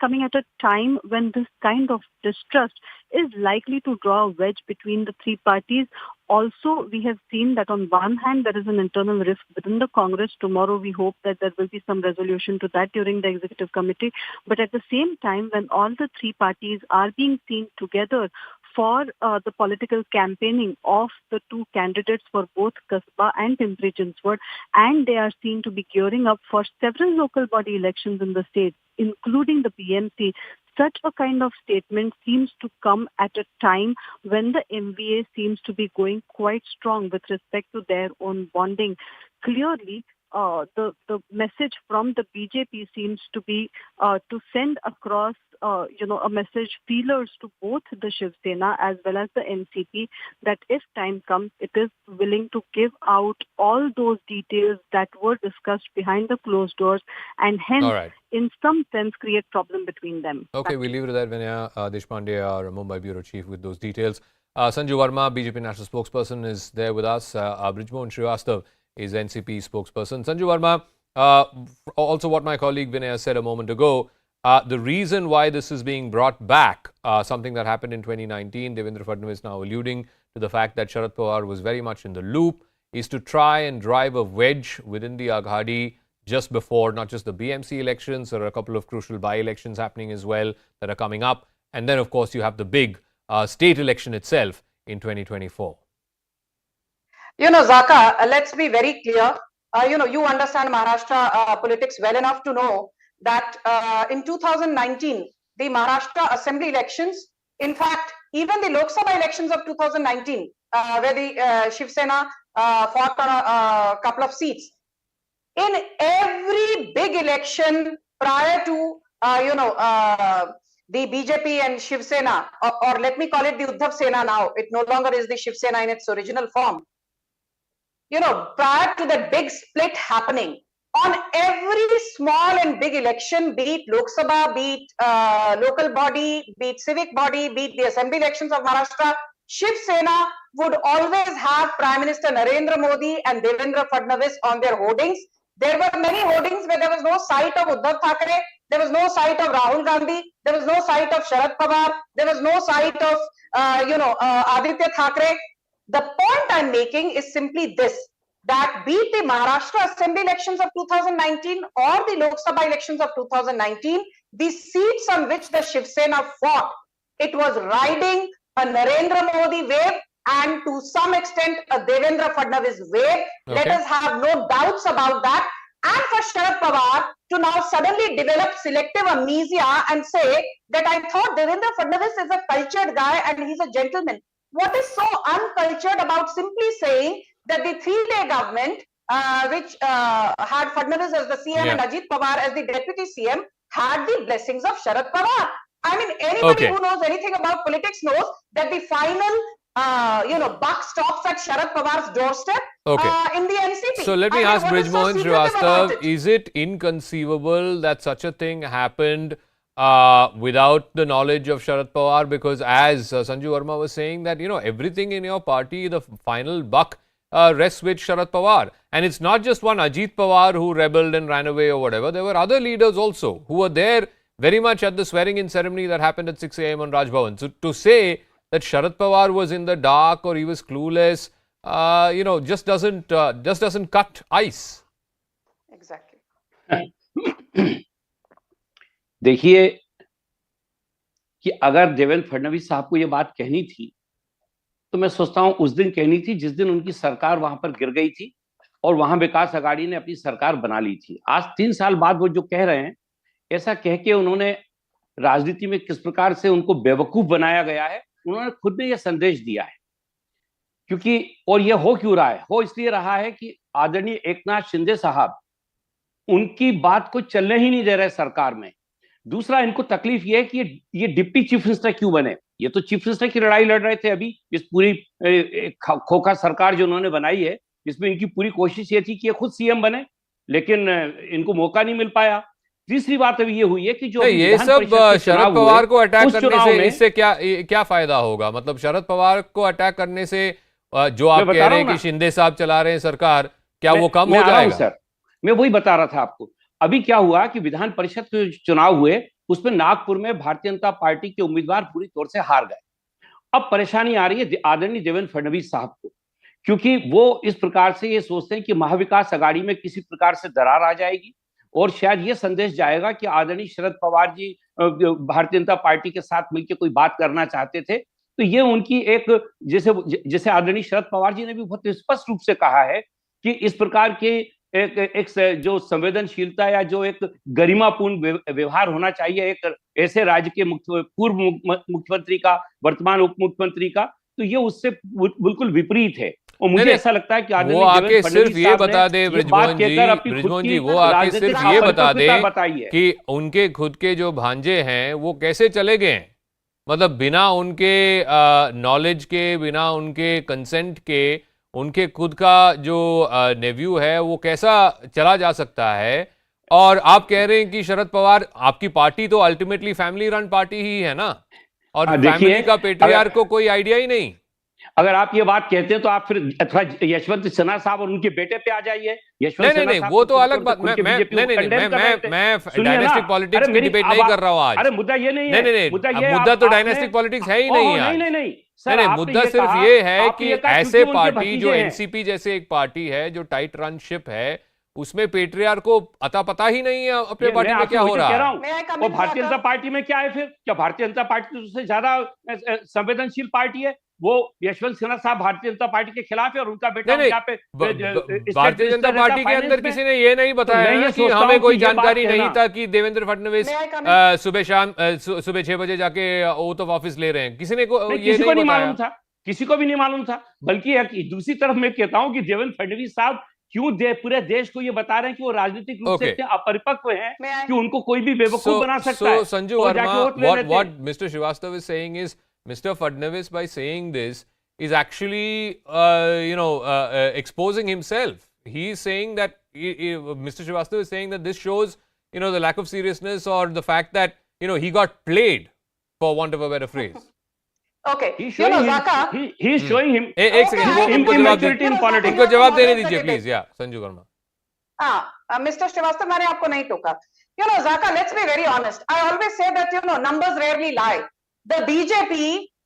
coming at a time when this kind of distrust is likely to draw a wedge between the three parties. Also, we have seen that on one hand, there is an internal rift within the Congress. Tomorrow, we hope that there will be some resolution to that during the executive committee. But at the same time, when all the three parties are being seen together for the political campaigning of the two candidates for both Kasbah and Pimpri Chinchwad, and they are seen to be gearing up for several local body elections in the state, including the BMC, such a kind of statement seems to come at a time when the MVA seems to be going quite strong with respect to their own bonding. Clearly, the message from the BJP seems to be to send across a message, feelers to both the Shiv Sena as well as the NCP, that if time comes, it is willing to give out all those details that were discussed behind the closed doors, and hence, in some sense, create problem between them. Okay, we'll leave it at that. Vinaya Deshpande, our Mumbai bureau chief, with those details. Sanju Verma, BJP national spokesperson, is there with us. Brijmohan Srivastav is NCP spokesperson. Sanju Verma, also what my colleague Vinaya said a moment ago, the reason why this is being brought back, something that happened in 2019, Devendra Fadnavis now alluding to the fact that Sharad Pawar was very much in the loop, is to try and drive a wedge within the Aghadi just before not just the BMC elections, there are a couple of crucial by-elections happening as well that are coming up. And then, of course, you have the big state election itself in 2024. Zaka, let's be very clear. You understand Maharashtra politics well enough to know that in 2019, the Maharashtra Assembly elections, in fact, even the Lok Sabha elections of 2019, where the Shiv Sena fought on a couple of seats, in every big election prior to, the BJP and Shiv Sena, or let me call it the Uddhav Sena now, it no longer is the Shiv Sena in its original form. Prior to that big split happening, on every small and big election, be it Lok Sabha, be it local body, be it civic body, be it the assembly elections of Maharashtra, Shiv Sena would always have Prime Minister Narendra Modi and Devendra Fadnavis on their hoardings. There were many hoardings where there was no sight of Uddhav Thackeray, there was no sight of Rahul Gandhi, there was no sight of Sharad Pawar, there was no sight of, Aditya Thackeray. The point I'm making is simply this, that be it the Maharashtra Assembly elections of 2019 or the Lok Sabha elections of 2019, the seats on which the Shiv Sena fought, it was riding a Narendra Modi wave and to some extent a Devendra Fadnavis wave. Okay. Let us have no doubts about that. And for Sharad Pawar to now suddenly develop selective amnesia and say that I thought Devendra Fadnavis is a cultured guy and he's a gentleman. What is so uncultured about simply saying that the three-day government, which had Fadnavis as the CM and Ajit Pawar as the deputy CM, had the blessings of Sharad Pawar? I mean, anybody who knows anything about politics knows that the final, buck stops at Sharad Pawar's doorstep in the NCP. So let me ask Brijmohan Srivastav, is it inconceivable that such a thing happened without the knowledge of Sharad Pawar? Because as Sanju Verma was saying that, everything in your party, the final buck rests with Sharad Pawar. And it's not just one Ajit Pawar who rebelled and ran away or whatever. There were other leaders also who were there very much at the swearing-in ceremony that happened at 6 a.m. on Raj Bhavan. So to say that Sharad Pawar was in the dark or he was clueless, just doesn't cut ice. Exactly. देखिए कि अगर देवेंद्र फडणवीस साहब को ये बात कहनी थी तो मैं सोचता हूं उस दिन कहनी थी जिस दिन उनकी सरकार वहां पर गिर गई थी और वहां विकास अघाड़ी ने अपनी सरकार बना ली थी। आज 3 साल बाद वो जो कह रहे हैं, ऐसा कह के उन्होंने राजनीति में किस प्रकार से उनको बेवकूफ बनाया गया है, उन्होंने खुद ने यह संदेश दिया है। क्योंकि और यह हो क्यों रहा है? हो इसलिए रहा है कि आदरणीय एकनाथ शिंदे साहब उनकी बात को चलने ही नहीं दे रहे सरकार में। दूसरा, इनको तकलीफ यह है कि ये डिप्टी चीफ मिनिस्टर क्यों बने। ये तो चीफ मिनिस्टर की लड़ाई लड़ रहे थे अभी, इस पूरी खोखा सरकार जो उन्होंने बनाई है, इसमें इनकी पूरी कोशिश ये थी कि ये खुद सीएम बने, लेकिन इनको मौका नहीं मिल पाया। तीसरी बात अभी ये हुई है कि जो ये सब शरद पवार को अटैक करने से इससे क्या फायदा होगा? मतलब शरद पवार को अटैक करने से जो आप कह रहे हैं कि शिंदे साहब चला रहे हैं सरकार, क्या वो कम हो जाएगा? सर, मैं वही बता रहा था आपको। अभी क्या हुआ कि विधान परिषद के चुनाव हुए, उसमें नागपुर में भारतीय जनता पार्टी के उम्मीदवार पूरी तौर से हार गए। अब परेशानी आ रही है आदरणीय देवेंद्र फडणवीस साहब को, क्योंकि वो इस प्रकार से ये सोचते हैं कि महाविकास अघाड़ी में किसी प्रकार से दरार आ जाएगी और शायद ये संदेश जाएगा कि आदरणीय शरद पवार जी भारतीय जनता पार्टी के साथ मिलकर कोई बात करना चाहते थे। तो ये उनकी एक, जैसे आदरणीय शरद पवार जी ने भी बहुत स्पष्ट रूप से कहा है कि इस प्रकार के एक जो संवेदनशीलता या जो एक गरिमापूर्ण व्यवहार होना चाहिए एक ऐसे राज्य के पूर्व मुख्यमंत्री का, वर्तमान उप मुख्यमंत्री का, तो ये उससे बिल्कुल विपरीत है। और मुझे ऐसा लगता है कि वो आके सिर्फ ये बता दे बृजमोहन जी, वो आके सिर्फ ये बता दे कि उनके खुद के जो भांजे हैं वो कैसे चले गए हैं। मतलब बिना उनके नॉलेज के, बिना उनके कंसेंट के, उनके खुद का जो नेव्यू है वो कैसा चला जा सकता है। और आप कह रहे हैं कि शरद पवार, आपकी पार्टी तो अल्टीमेटली फैमिली रन पार्टी ही है ना, और फैमिली का पेट्रियार्क को कोई आइडिया ही नहीं। अगर आप ये बात कहते हैं तो आप फिर अथवा यशवंत सिन्हा साहब और उनके बेटे पे आ जाइए। नहीं, वो तो अलग बात। मैं डायनेस्टिक पॉलिटिक्स की डिबेट नहीं कर रहा हूँ आज। अरे मुद्दा ये नहीं है। नहीं, मुद्दा तो डायनेस्टिक पॉलिटिक्स है ही नहीं आज। नहीं, मुद्दा सिर्फ ये है कि ऐसे पार्टी जो एनसीपी जैसे एक पार्टी है जो टाइट रन शिप है, उसमें पेट्रियार्क को अता पता ही नहीं है अपने पार्टी में क्या हो रहा है। और भारतीय जनता पार्टी में क्या है फिर? क्या भारतीय जनता पार्टी उससे ज्यादा संवेदनशील पार्टी है? वो यशवंत सिन्हा साहब भारतीय जनता पार्टी के खिलाफ है और उनका बेटा यहाँ पे भारतीय जनता पार्टी के अंदर किसी ने ये नहीं बताया कि हमें कोई जानकारी नहीं था कि देवेंद्र फडणवीस सुबह 6 बजे जाके ओथ ऑफ ऑफिस ले रहे हैं। किसी ने ये नहीं मालूम था, किसी को भी नहीं मालूम था। बल्कि दूसरी तरफ मैं कहता हूँ कि देवेंद्र फडणवीस साहब क्यों पूरे देश को ये बता रहे हैं कि वो राजनीतिक रूप से इतने अपरिपक्व हैं कि उनको कोई भी बेवकूफ बना सकता है। Sanju Verma, what Mr. Srivastava is saying is, Mr. Fadnavis, by saying this, is actually, exposing himself. He is saying that, Mr. Srivastava is saying that this shows, the lack of seriousness or the fact that, he got played, for want of a better phrase. Okay. He's showing him. एक second, इनको जवाब देने दीजिए please. या Sanju Verma. Mr. Srivastava, मैंने आपको नहीं टोका। Zaka, let's be very honest. I always say that, numbers rarely lie. The BJP,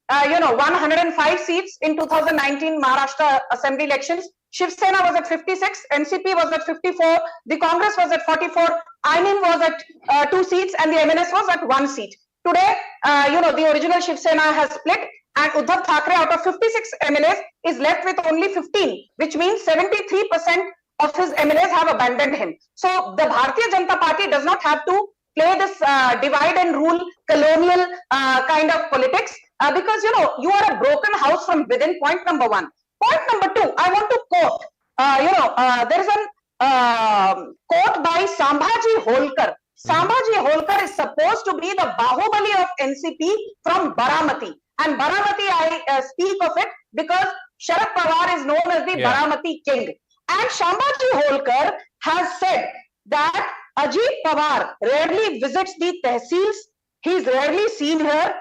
won 105 seats in 2019 Maharashtra assembly elections. Shiv Sena was at 56, NCP was at 54, the Congress was at 44, INIM was at 2 seats, and the MNS was at 1 seat. Today, the original Shiv Sena has split, and Uddhav Thackeray, out of 56 MLAs, is left with only 15, which means 73% of his MLAs have abandoned him. So the Bharatiya Janata Party does not have to play this divide and rule colonial kind of politics because you are a broken house from within. Point number 1. Point number 2, I want to quote. There is a quote by Sambhaji Holkar. Sambhaji Holkar is supposed to be the Bahubali of NCP from Baramati, and Baramati I speak of it because Sharad Pawar is known as the Baramati king. And Sambhaji Holkar has said that Ajit Pawar rarely visits the tehsils. He is rarely seen here.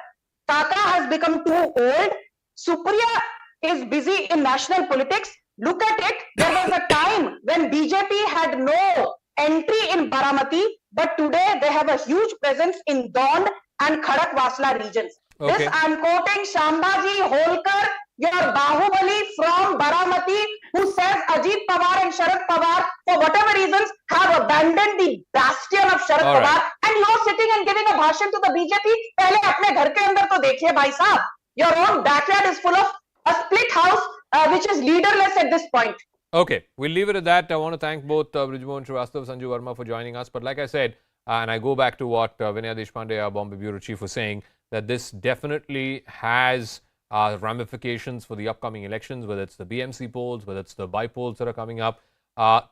Kaka has become too old. Supriya is busy in national politics. Look at it. There was a time when BJP had no entry in Baramati, but today they have a huge presence in Dond and Khadakwasla regions. Okay. This I am quoting Sambhaji Holkar, your Bahubali from Baramati, who says Ajit Pawar and Sharad Pawar, for whatever reasons, have abandoned the bastion of Sharad Pawar, and you're sitting and giving a bhashan to the BJP. पहले अपने घर के अंदर तो देखिए भाई साहब. Your own backyard is full of a split house, which is leaderless at this point. Okay, we'll leave it at that. I want to thank both Brijmohan Srivastav, Sanju Verma for joining us. But like I said, and I go back to what Vinaya Deshpande, our Bombay Bureau Chief, was saying, that this definitely has ramifications for the upcoming elections, whether it's the BMC polls, whether it's the by-polls that are coming up,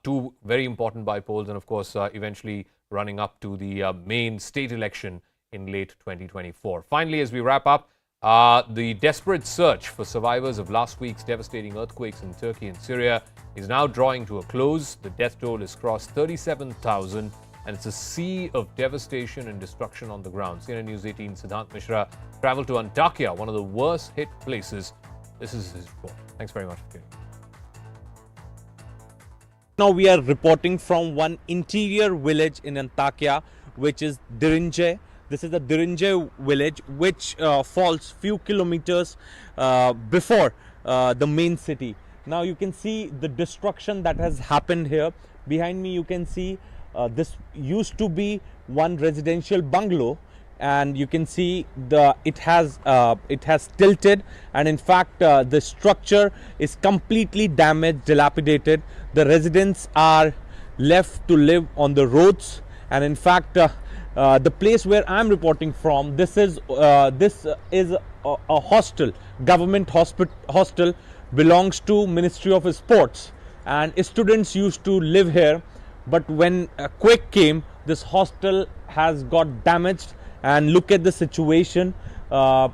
two very important by-polls, and of course, eventually running up to the main state election in late 2024. Finally, as we wrap up, the desperate search for survivors of last week's devastating earthquakes in Turkey and Syria is now drawing to a close. The death toll has crossed 37,000, and it's a sea of devastation and destruction on the ground. CNN News 18 Siddhant Mishra traveled to Antakya, one of the worst hit places. This is his report. Thanks very much for tuning in. Now we are reporting from one interior village in Antakya, which is Dirinje. This is the Dirinje village, which falls few kilometers before the main city. Now you can see the destruction that has happened here. Behind me you can see this used to be one residential bungalow, and you can see it has tilted, and in fact the structure is completely damaged, dilapidated. The residents are left to live on the roads, and in fact the place where I'm reporting from, this is a hostel, government hostel, belongs to Ministry of Sports, and students used to live here. But when a quake came, this hostel has got damaged, and look at the situation. But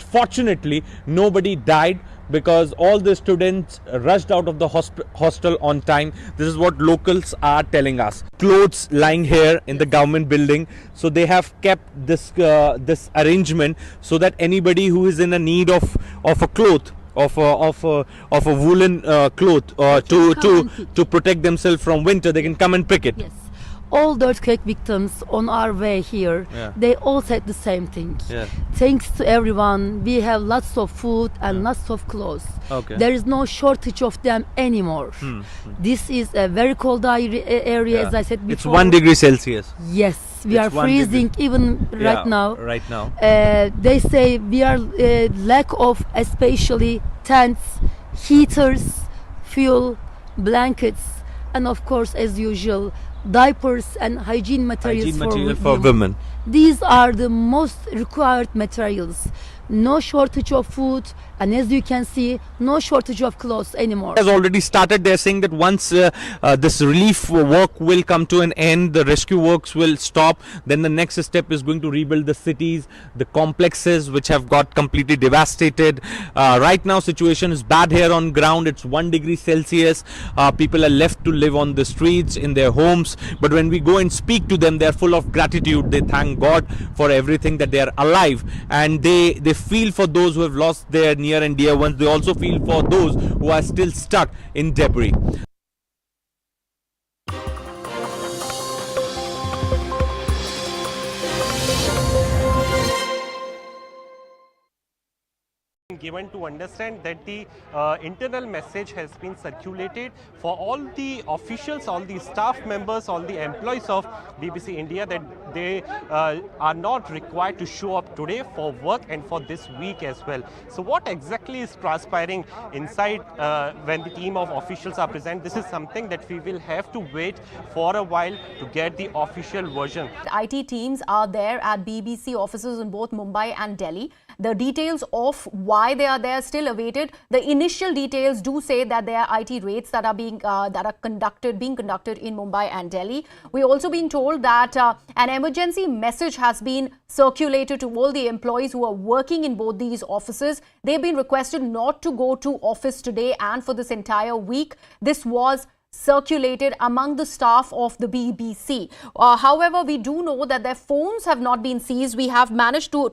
fortunately nobody died, because all the students rushed out of the hostel on time. This is what locals are telling us. Clothes lying here in the government building, so they have kept this this arrangement so that anybody who is in a need of a cloth, of a woolen cloth to protect themselves from winter, they can come and pick it. Yes. All the earthquake victims on our way here, they all said the same thing. Thanks to everyone, we have lots of food and lots of clothes. There is no shortage of them anymore. This is a very cold area, as I said before. It's 1 degree Celsius. Yes, we are freezing even right now. Right now. They say we are lack of especially tents, heaters, fuel, blankets, and of course, as usual, diapers and hygiene materials for women. These are the most required materials. No shortage of food, and as you can see, no shortage of clothes anymore. Has already started. They're saying that once this relief work will come to an end, the rescue works will stop, then the next step is going to rebuild the cities, the complexes which have got completely devastated. Right now situation is bad here on ground. It's 1 degree Celsius. People are left to live on the streets, in their homes, but when we go and speak to them, they're full of gratitude. They thank God for everything, that they are alive, and they feel for those who have lost their near and dear ones. They also feel for those who are still stuck in debris. Given to understand that the internal message has been circulated for all the officials, all the staff members, all the employees of BBC India, that they are not required to show up today for work and for this week as well. So what exactly is transpiring inside when the team of officials are present? This is something that we will have to wait for a while to get the official version. IT teams are there at BBC offices in both Mumbai and Delhi. The details of why they are there still awaited. The initial details do say that there are IT raids that are being conducted in Mumbai and Delhi. We're also being told that an emergency message has been circulated to all the employees who are working in both these offices. They've been requested not to go to office today and for this entire week. This was circulated among the staff of the BBC. However, we do know that their phones have not been seized. We have managed to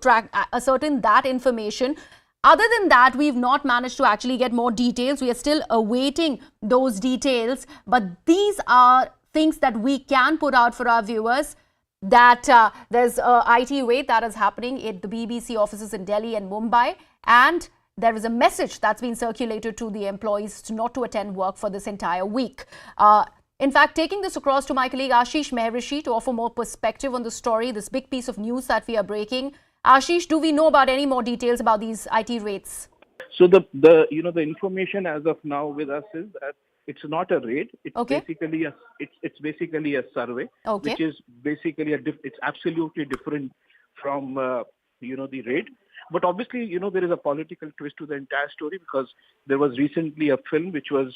ascertain that information. Other than that, we've not managed to actually get more details. We are still awaiting those details. But these are things that we can put out for our viewers, that there's a IT raid that is happening at the BBC offices in Delhi and Mumbai, and there is a message that's been circulated to the employees not to attend work for this entire week. In fact, taking this across to my colleague Ashish Mehrishi to offer more perspective on the story, this big piece of news that we are breaking. Ashish, do we know about any more details about these IT raids? So the information as of now with us is that it's not a raid. It's basically a survey, which is basically it's absolutely different from the raid. But obviously, there is a political twist to the entire story, because there was recently a film which was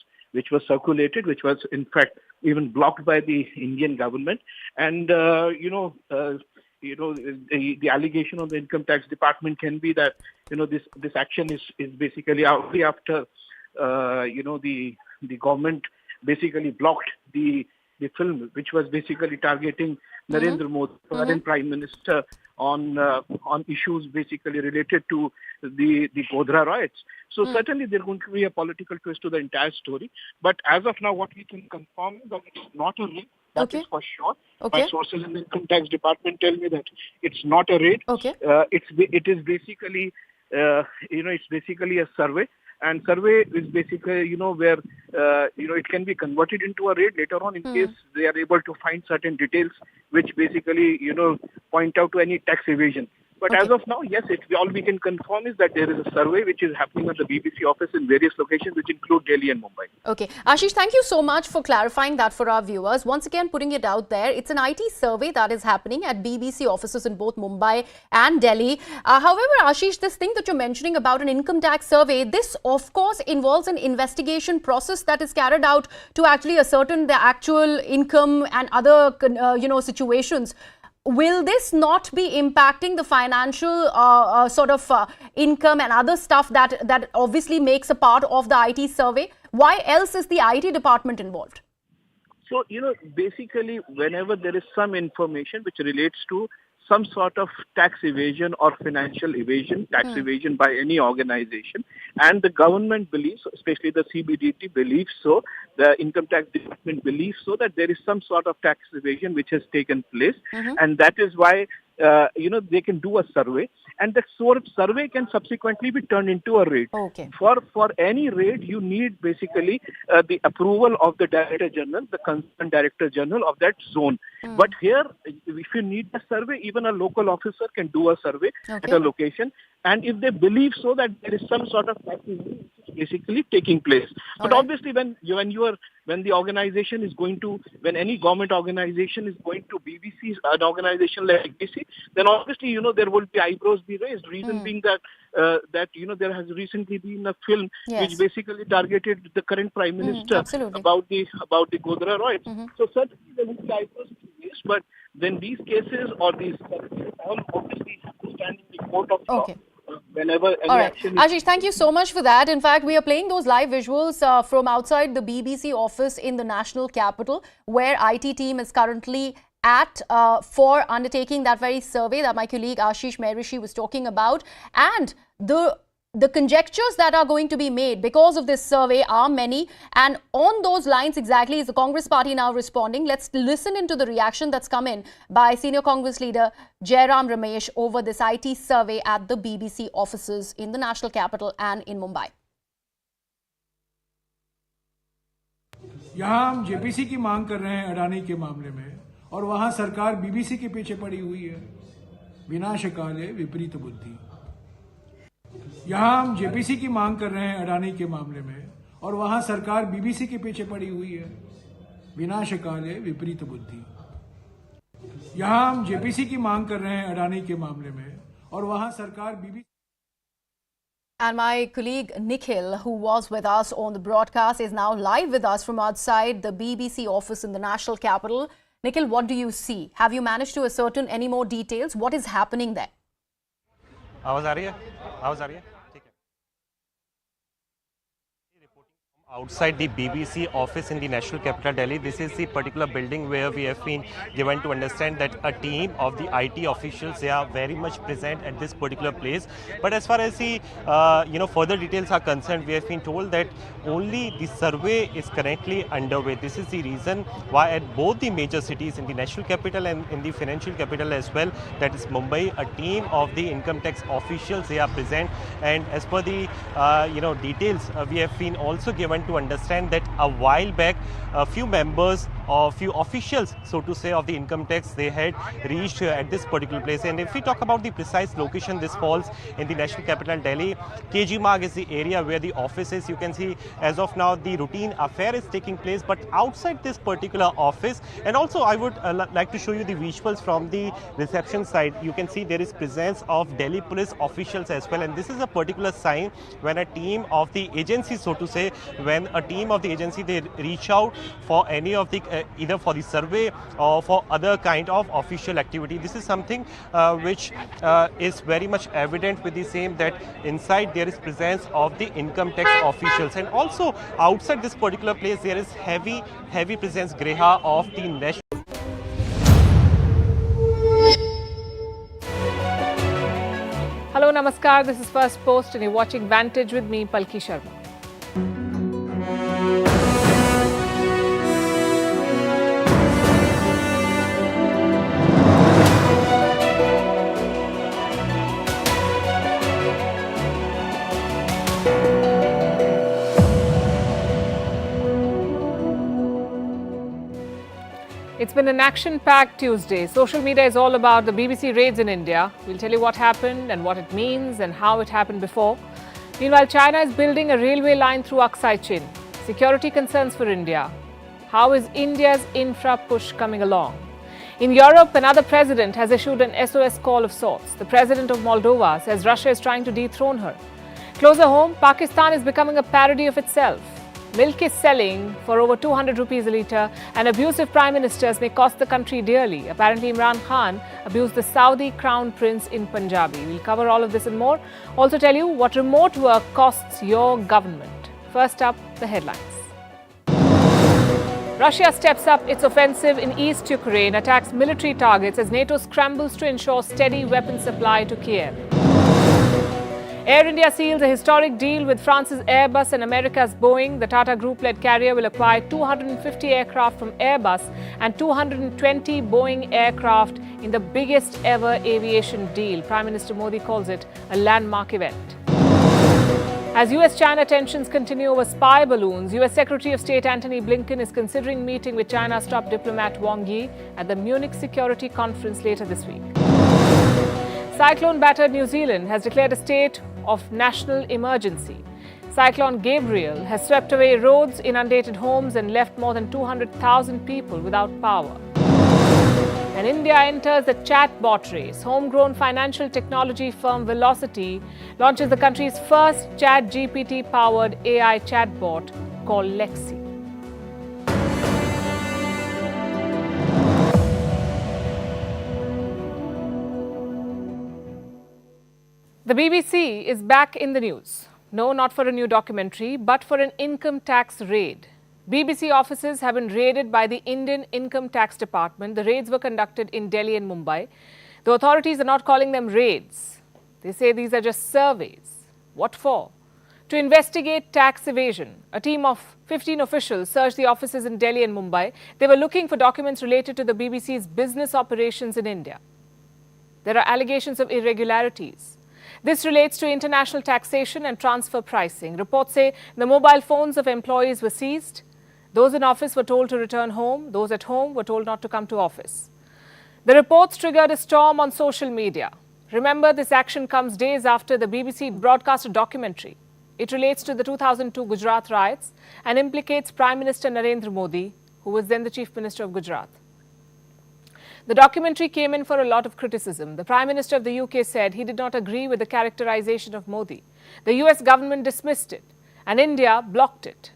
circulated, which was in fact even blocked by the Indian government, and the allegation of the income tax department can be that this action is basically only after the government basically blocked the film, which was basically targeting Narendra Modi, current Prime Minister, on issues basically related to the Godhra riots. So certainly there's going to be a political twist to the entire story. But as of now, what we can confirm is that it's not a raid. That is for sure. My sources in the income tax department tell me that it's not a raid. It is basically it's basically a survey. And survey is basically, where, it can be converted into a raid later on in case they are able to find certain details which basically, point out to any tax evasion. But as of now, yes, all we can confirm is that there is a survey which is happening at the BBC office in various locations, which include Delhi and Mumbai. Okay. Ashish, thank you so much for clarifying that for our viewers. Once again, putting it out there, it's an IT survey that is happening at BBC offices in both Mumbai and Delhi. However, Ashish, this thing that you're mentioning about an income tax survey, this of course involves an investigation process that is carried out to actually ascertain the actual income and other, situations. Will this not be impacting the financial income and other stuff that obviously makes a part of the IT survey? Why else is the IT department involved? So, basically, whenever there is some information which relates to some sort of tax evasion or financial evasion, tax evasion by any organization, and the government believes, especially the CBDT believes so, the income tax department believes so, that there is some sort of tax evasion which has taken place, and that is why they can do a survey, and the survey can subsequently be turned into a raid. For any raid, you need basically the approval of the Director General, the concerned Director General of that zone. But here, if you need a survey, even a local officer can do a survey at a location, and if they believe so that there is some sort of tax evasion basically taking place. But obviously, when the organization is going to, when any government organization is going to BBC, an organization like BBC, then obviously, there will be eyebrows be raised. Reason being that there has recently been a film which basically targeted the current Prime Minister about the Godhra riots. So certainly there will be eyebrows be raised, but then these cases or these all obviously have to stand in the court of law. Whenever any action is... Ashish, thank you so much for that. In fact, we are playing those live visuals from outside the BBC office in the national capital, where IT team is currently at for undertaking that very survey that my colleague Ashish Mehrishi was talking about. And the conjectures that are going to be made because of this survey are many. And on those lines exactly is the Congress party now responding. Let's listen into the reaction that's come in by senior Congress leader Jairam Ramesh over this IT survey at the BBC offices in the national capital and in Mumbai. यहाँ हम JPC की मांग कर रहे हैं अडानी के मामले में, और वहां सरकार बीबीसी के पीछे पड़ी हुई है। विनाशकाले विपरीत बुद्धि। यहाँ हम जेपीसी की मांग कर रहे हैं अडानी के मामले में, और वहां सरकार बीबीसी के पीछे पड़ी हुई है। विनाशकाले विपरीत बुद्धि। यहाँ हम जेपीसी की मांग कर रहे हैं अडानी के मामले में, और वहां सरकार BBC... And my colleague Nikhil, who was with us on the broadcast, is now live with us from outside the BBC office in the national capital. Nikhil, what do you see? Have you managed to ascertain any more details? What is happening there? आवाज आ रही है? ठीक है। Outside the BBC office in the national capital Delhi, this is the particular building where we have been given to understand that a team of the IT officials, they are very much present at this particular place. But as far as the further details are concerned, we have been told that only the survey is currently underway. This is the reason why at both the major cities, in the national capital and in the financial capital as well, that is Mumbai, a team of the income tax officials, they are present. And as per the details, we have been also given to understand that a while back, a few members few officials, so to say, of the income tax, they had reached at this particular place. And if we talk about the precise location, this falls in the national capital Delhi. KG Marg is the area where the office is. You can see as of now the routine affair is taking place, but outside this particular office, and also I would like to show you the visuals from the reception side. You can see there is presence of Delhi police officials as well, and this is a particular sign when a team of the agency, so to say, when a team of the agency, they reach out for any of the either for the survey or for other kind of official activity. This is something which is very much evident with the same, that inside there is presence of the income tax officials, and also outside this particular place there is heavy presence Greha of the national. Hello, Namaskar. This is First Post and you're watching Vantage with me, Palki Sharma. It's been an action-packed Tuesday. Social media is all about the BBC raids in India. We'll tell you what happened and what it means and how it happened before. Meanwhile, China is building a railway line through Aksai Chin. Security concerns for India. How is India's infra push coming along? In Europe, another president has issued an SOS call of sorts. The president of Moldova says Russia is trying to dethrone her. Closer home, Pakistan is becoming a parody of itself. Milk is selling for over 200 rupees a litre, and abusive prime ministers may cost the country dearly. Apparently, Imran Khan abused the Saudi crown prince in Punjabi. We'll cover all of this and more. Also tell you what remote work costs your government. First up, the headlines. Russia steps up its offensive in East Ukraine, attacks military targets as NATO scrambles to ensure steady weapon supply to Kiev. Air India seals a historic deal with France's Airbus and America's Boeing. The Tata Group-led carrier will acquire 250 aircraft from Airbus and 220 Boeing aircraft in the biggest ever aviation deal. Prime Minister Modi calls it a landmark event. As US-China tensions continue over spy balloons, US Secretary of State Antony Blinken is considering meeting with China's top diplomat Wang Yi at the Munich Security Conference later this week. Cyclone-battered New Zealand has declared a state of national emergency. Cyclone Gabriel has swept away roads, inundated homes and left more than 200,000 people without power. And India enters the chatbot race. Homegrown financial technology firm Velocity launches the country's first ChatGPT-powered AI chatbot called Lexi. The BBC is back in the news. No, not for a new documentary, but for an income tax raid. BBC offices have been raided by the Indian Income Tax Department. The raids were conducted in Delhi and Mumbai. The authorities are not calling them raids. They say these are just surveys. What for? To investigate tax evasion. A team of 15 officials searched the offices in Delhi and Mumbai. They were looking for documents related to the BBC's business operations in India. There are allegations of irregularities. This relates to international taxation and transfer pricing. Reports say the mobile phones of employees were seized. Those in office were told to return home. Those at home were told not to come to office. The reports triggered a storm on social media. Remember, this action comes days after the BBC broadcast a documentary. It relates to the 2002 Gujarat riots and implicates Prime Minister Narendra Modi, who was then the Chief Minister of Gujarat. The documentary came in for a lot of criticism. The Prime Minister of the UK said he did not agree with the characterization of Modi. The US government dismissed it, and India blocked it.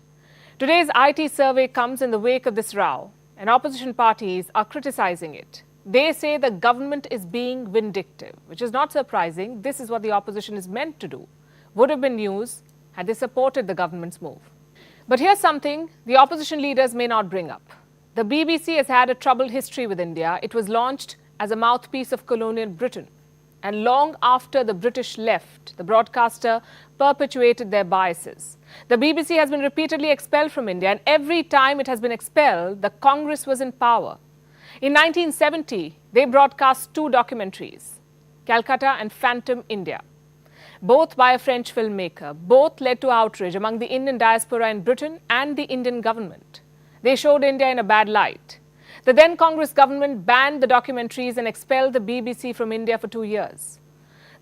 Today's IT survey comes in the wake of this row, and opposition parties are criticizing it. They say the government is being vindictive, which is not surprising. This is what the opposition is meant to do. Would have been news had they supported the government's move. But here's something the opposition leaders may not bring up. The BBC has had a troubled history with India. It was launched as a mouthpiece of colonial Britain. And long after the British left, the broadcaster perpetuated their biases. The BBC has been repeatedly expelled from India, and every time it has been expelled, the Congress was in power. In 1970, they broadcast two documentaries, Calcutta and Phantom India, both by a French filmmaker. Both led to outrage among the Indian diaspora in Britain and the Indian government. They showed India in a bad light. The then Congress government banned the documentaries and expelled the BBC from India for 2 years.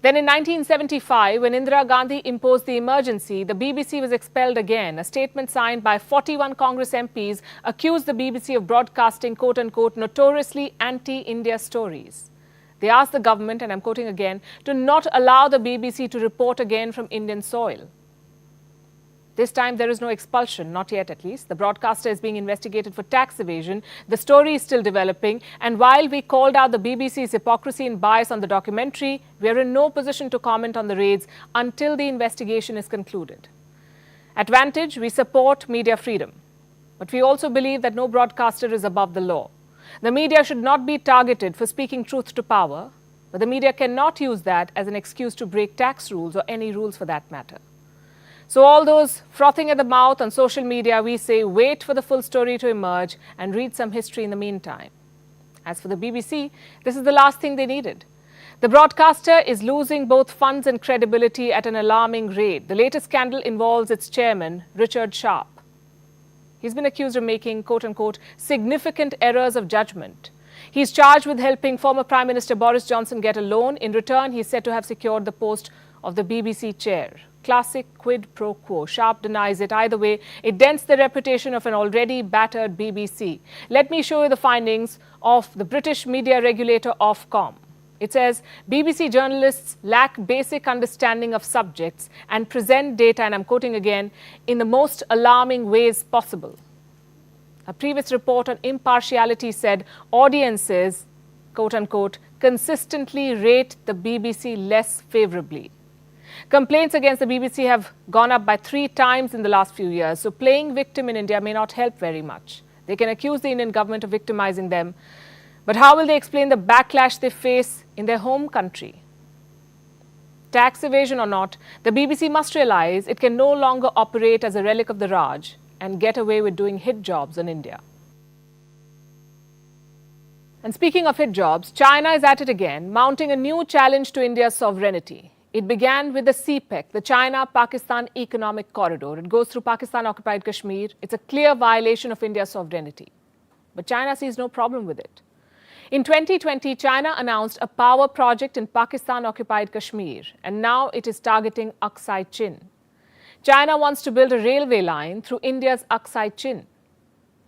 Then in 1975, when Indira Gandhi imposed the emergency, the BBC was expelled again. A statement signed by 41 Congress MPs accused the BBC of broadcasting quote-unquote notoriously anti-India stories. They asked the government, and I'm quoting again, to not allow the BBC to report again from Indian soil. This time there is no expulsion, not yet at least. The broadcaster is being investigated for tax evasion. The story is still developing. And while we called out the BBC's hypocrisy and bias on the documentary, we are in no position to comment on the raids until the investigation is concluded. At Vantage, we support media freedom. But we also believe that no broadcaster is above the law. The media should not be targeted for speaking truth to power, but the media cannot use that as an excuse to break tax rules or any rules for that matter. So all those frothing at the mouth on social media, we say wait for the full story to emerge and read some history in the meantime. As for the BBC, this is the last thing they needed. The broadcaster is losing both funds and credibility at an alarming rate. The latest scandal involves its chairman, Richard Sharp. He's been accused of making, quote-unquote, significant errors of judgment. He's charged with helping former Prime Minister Boris Johnson get a loan. In return, he's said to have secured the post of the BBC chair. Classic quid pro quo. Sharp denies it. Either way, it dents the reputation of an already battered BBC. Let me show you the findings of the British media regulator Ofcom. It says BBC journalists lack basic understanding of subjects and present data, and I'm quoting again, in the most alarming ways possible. A previous report on impartiality said audiences, quote-unquote, consistently rate the BBC less favourably. Complaints against the BBC have gone up by 3 times in the last few years, so playing victim in India may not help very much. They can accuse the Indian government of victimizing them, but how will they explain the backlash they face in their home country? Tax evasion or not, the BBC must realize it can no longer operate as a relic of the Raj and get away with doing hit jobs on India. And speaking of hit jobs, China is at it again, mounting a new challenge to India's sovereignty. It began with the CPEC, the China-Pakistan Economic Corridor. It goes through Pakistan-occupied Kashmir. It's a clear violation of India's sovereignty. But China sees no problem with it. In 2020, China announced a power project in Pakistan-occupied Kashmir, and now it is targeting Aksai Chin. China wants to build a railway line through India's Aksai Chin.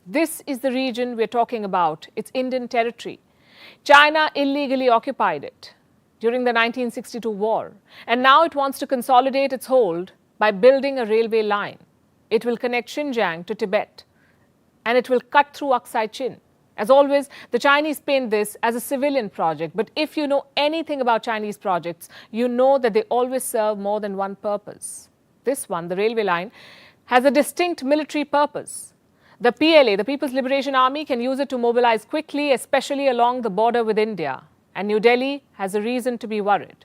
This is the region we're talking about. It's Indian territory. China illegally occupied it during the 1962 war, and now it wants to consolidate its hold by building a railway line. It will connect Xinjiang to Tibet, and it will cut through Aksai Chin. As always, the Chinese paint this as a civilian project, but if you know anything about Chinese projects, you know that they always serve more than one purpose. This one, the railway line, has a distinct military purpose. The PLA, the People's Liberation Army, can use it to mobilize quickly, especially along the border with India. And New Delhi has a reason to be worried.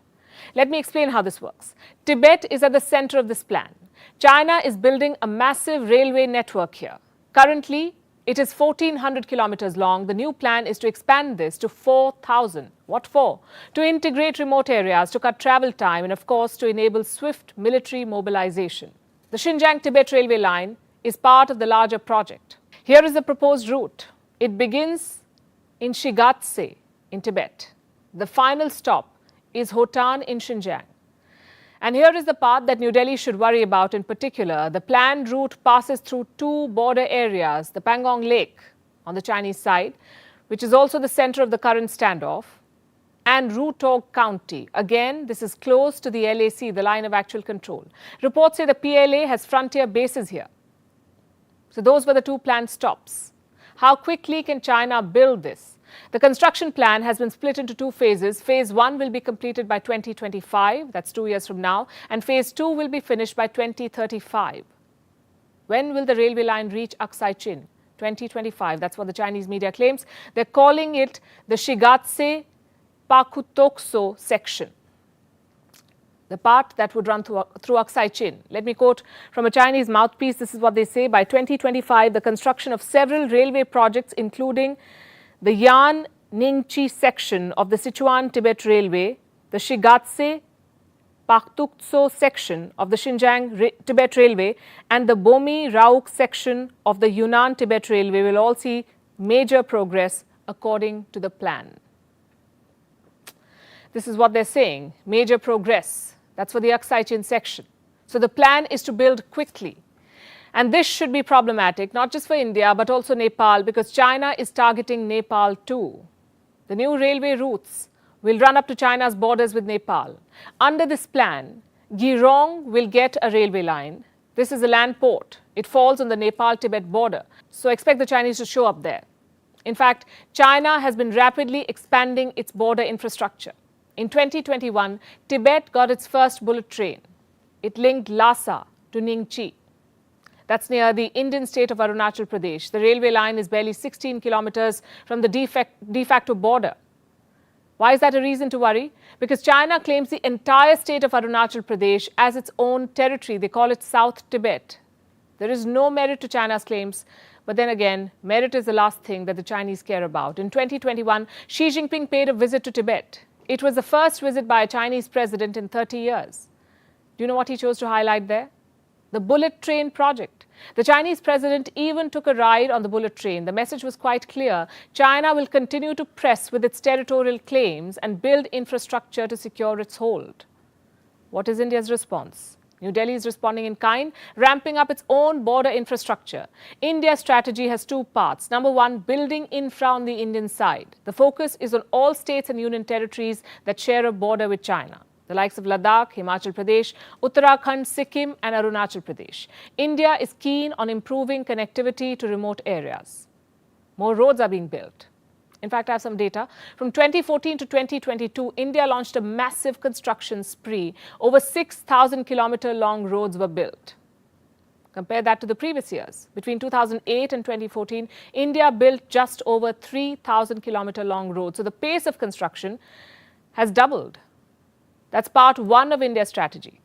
Let me explain how this works. Tibet is at the center of this plan. China is building a massive railway network here. Currently, it is 1,400 kilometers long. The new plan is to expand this to 4,000. What for? To integrate remote areas, to cut travel time, and of course, to enable swift military mobilization. The Xinjiang-Tibet railway line is part of the larger project. Here is the proposed route. It begins in Shigatse in Tibet. The final stop is Hotan in Xinjiang. And here is the part that New Delhi should worry about in particular. The planned route passes through 2 border areas, the Pangong Lake on the Chinese side, which is also the center of the current standoff, and Rutog County. Again, this is close to the LAC, the line of actual control. Reports say the PLA has frontier bases here. So those were the 2 planned stops. How quickly can China build this? The construction plan has been split into 2 phases. Phase 1 will be completed by 2025, that's 2 years from now, and Phase 2 will be finished by 2035. When will the railway line reach Aksai Chin? 2025, that's what the Chinese media claims. They're calling it the Shigatse Pakutokso section, the part that would run through Aksai Chin. Let me quote from a Chinese mouthpiece. This is what they say. By 2025, the construction of several railway projects, including the Yan-Ningchi section of the Sichuan-Tibet Railway, the Shigatse Paktukso section of the Xinjiang Tibet Railway and the Bomi Rauk section of the Yunnan Tibet Railway will all see major progress according to the plan. This is what they're saying, major progress. That's for the Aksai Chin section. So the plan is to build quickly. And this should be problematic, not just for India, but also Nepal, because China is targeting Nepal too. The new railway routes will run up to China's borders with Nepal. Under this plan, Girong will get a railway line. This is a land port. It falls on the Nepal-Tibet border. So expect the Chinese to show up there. In fact, China has been rapidly expanding its border infrastructure. In 2021, Tibet got its first bullet train. It linked Lhasa to Ningchi. That's near the Indian state of Arunachal Pradesh. The railway line is barely 16 kilometers from the de facto border. Why is that a reason to worry? Because China claims the entire state of Arunachal Pradesh as its own territory. They call it South Tibet. There is no merit to China's claims. But then again, merit is the last thing that the Chinese care about. In 2021, Xi Jinping paid a visit to Tibet. It was the first visit by a Chinese president in 30 years. Do you know what he chose to highlight there? The bullet train project. The Chinese president even took a ride on the bullet train. The message was quite clear. China will continue to press with its territorial claims and build infrastructure to secure its hold. What is India's response? New Delhi is responding in kind, ramping up its own border infrastructure. India's strategy has two parts. Number one, building infra on the Indian side. The focus is on all states and union territories that share a border with China. The likes of Ladakh, Himachal Pradesh, Uttarakhand, Sikkim and Arunachal Pradesh. India is keen on improving connectivity to remote areas. More roads are being built. In fact, I have some data. From 2014 to 2022, India launched a massive construction spree. Over 6,000-kilometer-long roads were built. Compare that to the previous years. Between 2008 and 2014, India built just over 3,000-kilometer-long roads. So the pace of construction has doubled. That's part one of India's strategy.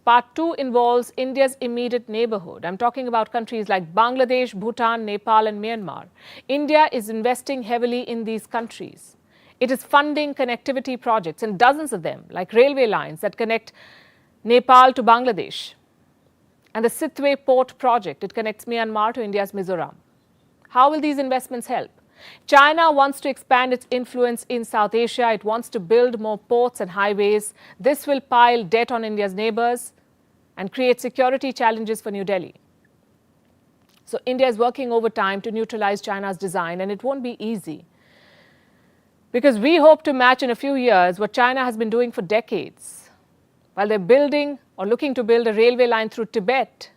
Part two involves India's immediate neighborhood. I'm talking about countries like Bangladesh, Bhutan, Nepal and Myanmar. India is investing heavily in these countries. It is funding connectivity projects, and dozens of them, like railway lines that connect Nepal to Bangladesh. And the Sitwe Port project, it connects Myanmar to India's Mizoram. How will these investments help? China wants to expand its influence in South Asia. It wants to build more ports and highways. This will pile debt on India's neighbors and create security challenges for New Delhi. So India is working overtime to neutralize China's design, and it won't be easy. Because we hope to match in a few years what China has been doing for decades. While they're building or looking to build a railway line through Tibet,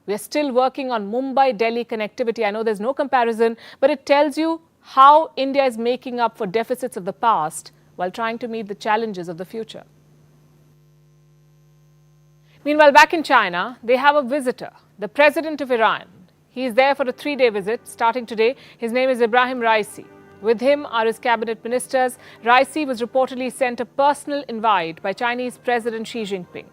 we are still working on Mumbai-Delhi connectivity. I know there's no comparison, but it tells you how India is making up for deficits of the past while trying to meet the challenges of the future. Meanwhile, back in China, they have a visitor, the president of Iran. He is there for a 3-day visit starting today. His name is Ibrahim Raisi. With him are his cabinet ministers. Raisi was reportedly sent a personal invite by Chinese President Xi Jinping.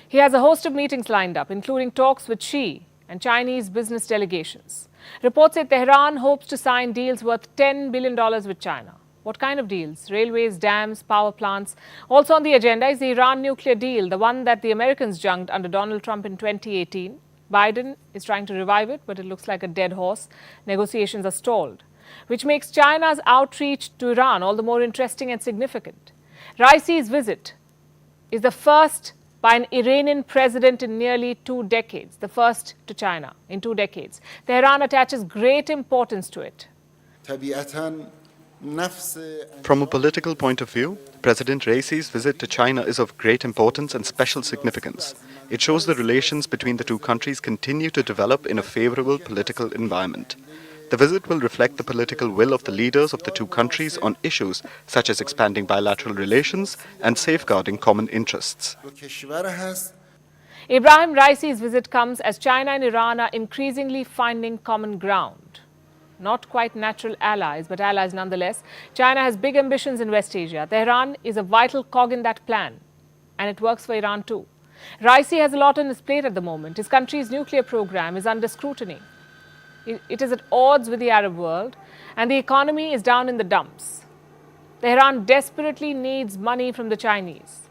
He has a host of meetings lined up, including talks with Xi and Chinese business delegations. Reports say Tehran hopes to sign deals worth $10 billion with China. What kind of deals? Railways, dams, power plants. Also on the agenda is the Iran nuclear deal, the one that the Americans junked under Donald Trump in 2018. Biden is trying to revive it, but it looks like a dead horse. Negotiations are stalled, which makes China's outreach to Iran all the more interesting and significant. Raisi's visit is the first by an Iranian president in nearly 2 decades, the first to China in 2 decades. Tehran attaches great importance to it. From a political point of view, President Raisi's visit to China is of great importance and special significance. It shows the relations between the two countries continue to develop in a favorable political environment. The visit will reflect the political will of the leaders of the two countries on issues such as expanding bilateral relations and safeguarding common interests. Ibrahim Raisi's visit comes as China and Iran are increasingly finding common ground. Not quite natural allies, but allies nonetheless. China has big ambitions in West Asia. Tehran is a vital cog in that plan, and it works for Iran too. Raisi has a lot on his plate at the moment. His country's nuclear program is under scrutiny. It is at odds with the Arab world, and the economy is down in the dumps. Tehran desperately needs money from the Chinese.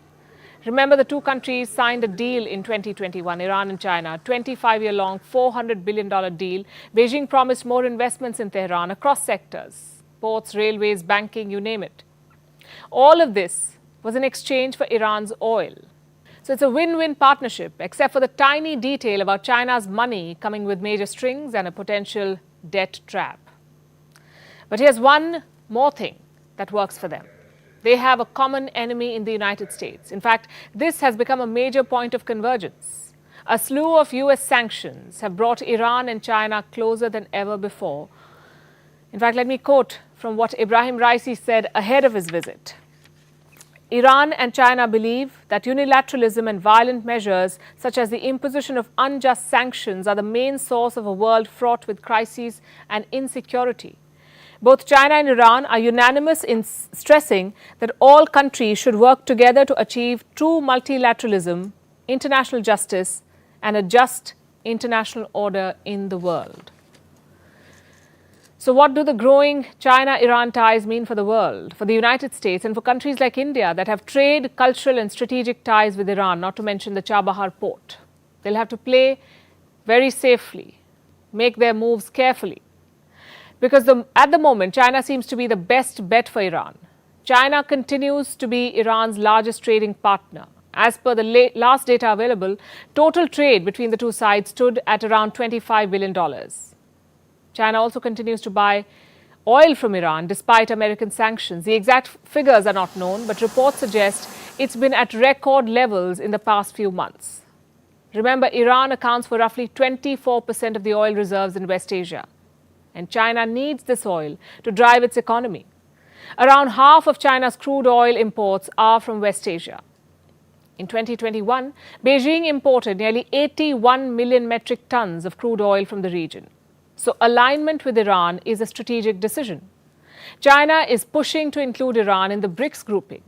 Remember, the two countries signed a deal in 2021, Iran and China, 25-year-long, $400 billion deal. Beijing promised more investments in Tehran across sectors, ports, railways, banking, you name it. All of this was in exchange for Iran's oil. So it's a win-win partnership, except for the tiny detail about China's money coming with major strings and a potential debt trap. But here's one more thing that works for them. They have a common enemy in the United States. In fact, this has become a major point of convergence. A slew of US sanctions have brought Iran and China closer than ever before. In fact, let me quote from what Ebrahim Raisi said ahead of his visit. Iran and China believe that unilateralism and violent measures such as the imposition of unjust sanctions are the main source of a world fraught with crises and insecurity. Both China and Iran are unanimous in stressing that all countries should work together to achieve true multilateralism, international justice, and a just international order in the world. So what do the growing China-Iran ties mean for the world, for the United States, and for countries like India that have trade, cultural, and strategic ties with Iran, not to mention the Chabahar port? They'll have to play very safely, make their moves carefully. Because at the moment, China seems to be the best bet for Iran. China continues to be Iran's largest trading partner. As per the last data available, total trade between the two sides stood at around $25 billion. China also continues to buy oil from Iran despite American sanctions. The exact figures are not known, but reports suggest it's been at record levels in the past few months. Remember, Iran accounts for roughly 24% of the oil reserves in West Asia. And China needs this oil to drive its economy. Around half of China's crude oil imports are from West Asia. In 2021, Beijing imported nearly 81 million metric tons of crude oil from the region. So alignment with Iran is a strategic decision. China is pushing to include Iran in the BRICS grouping.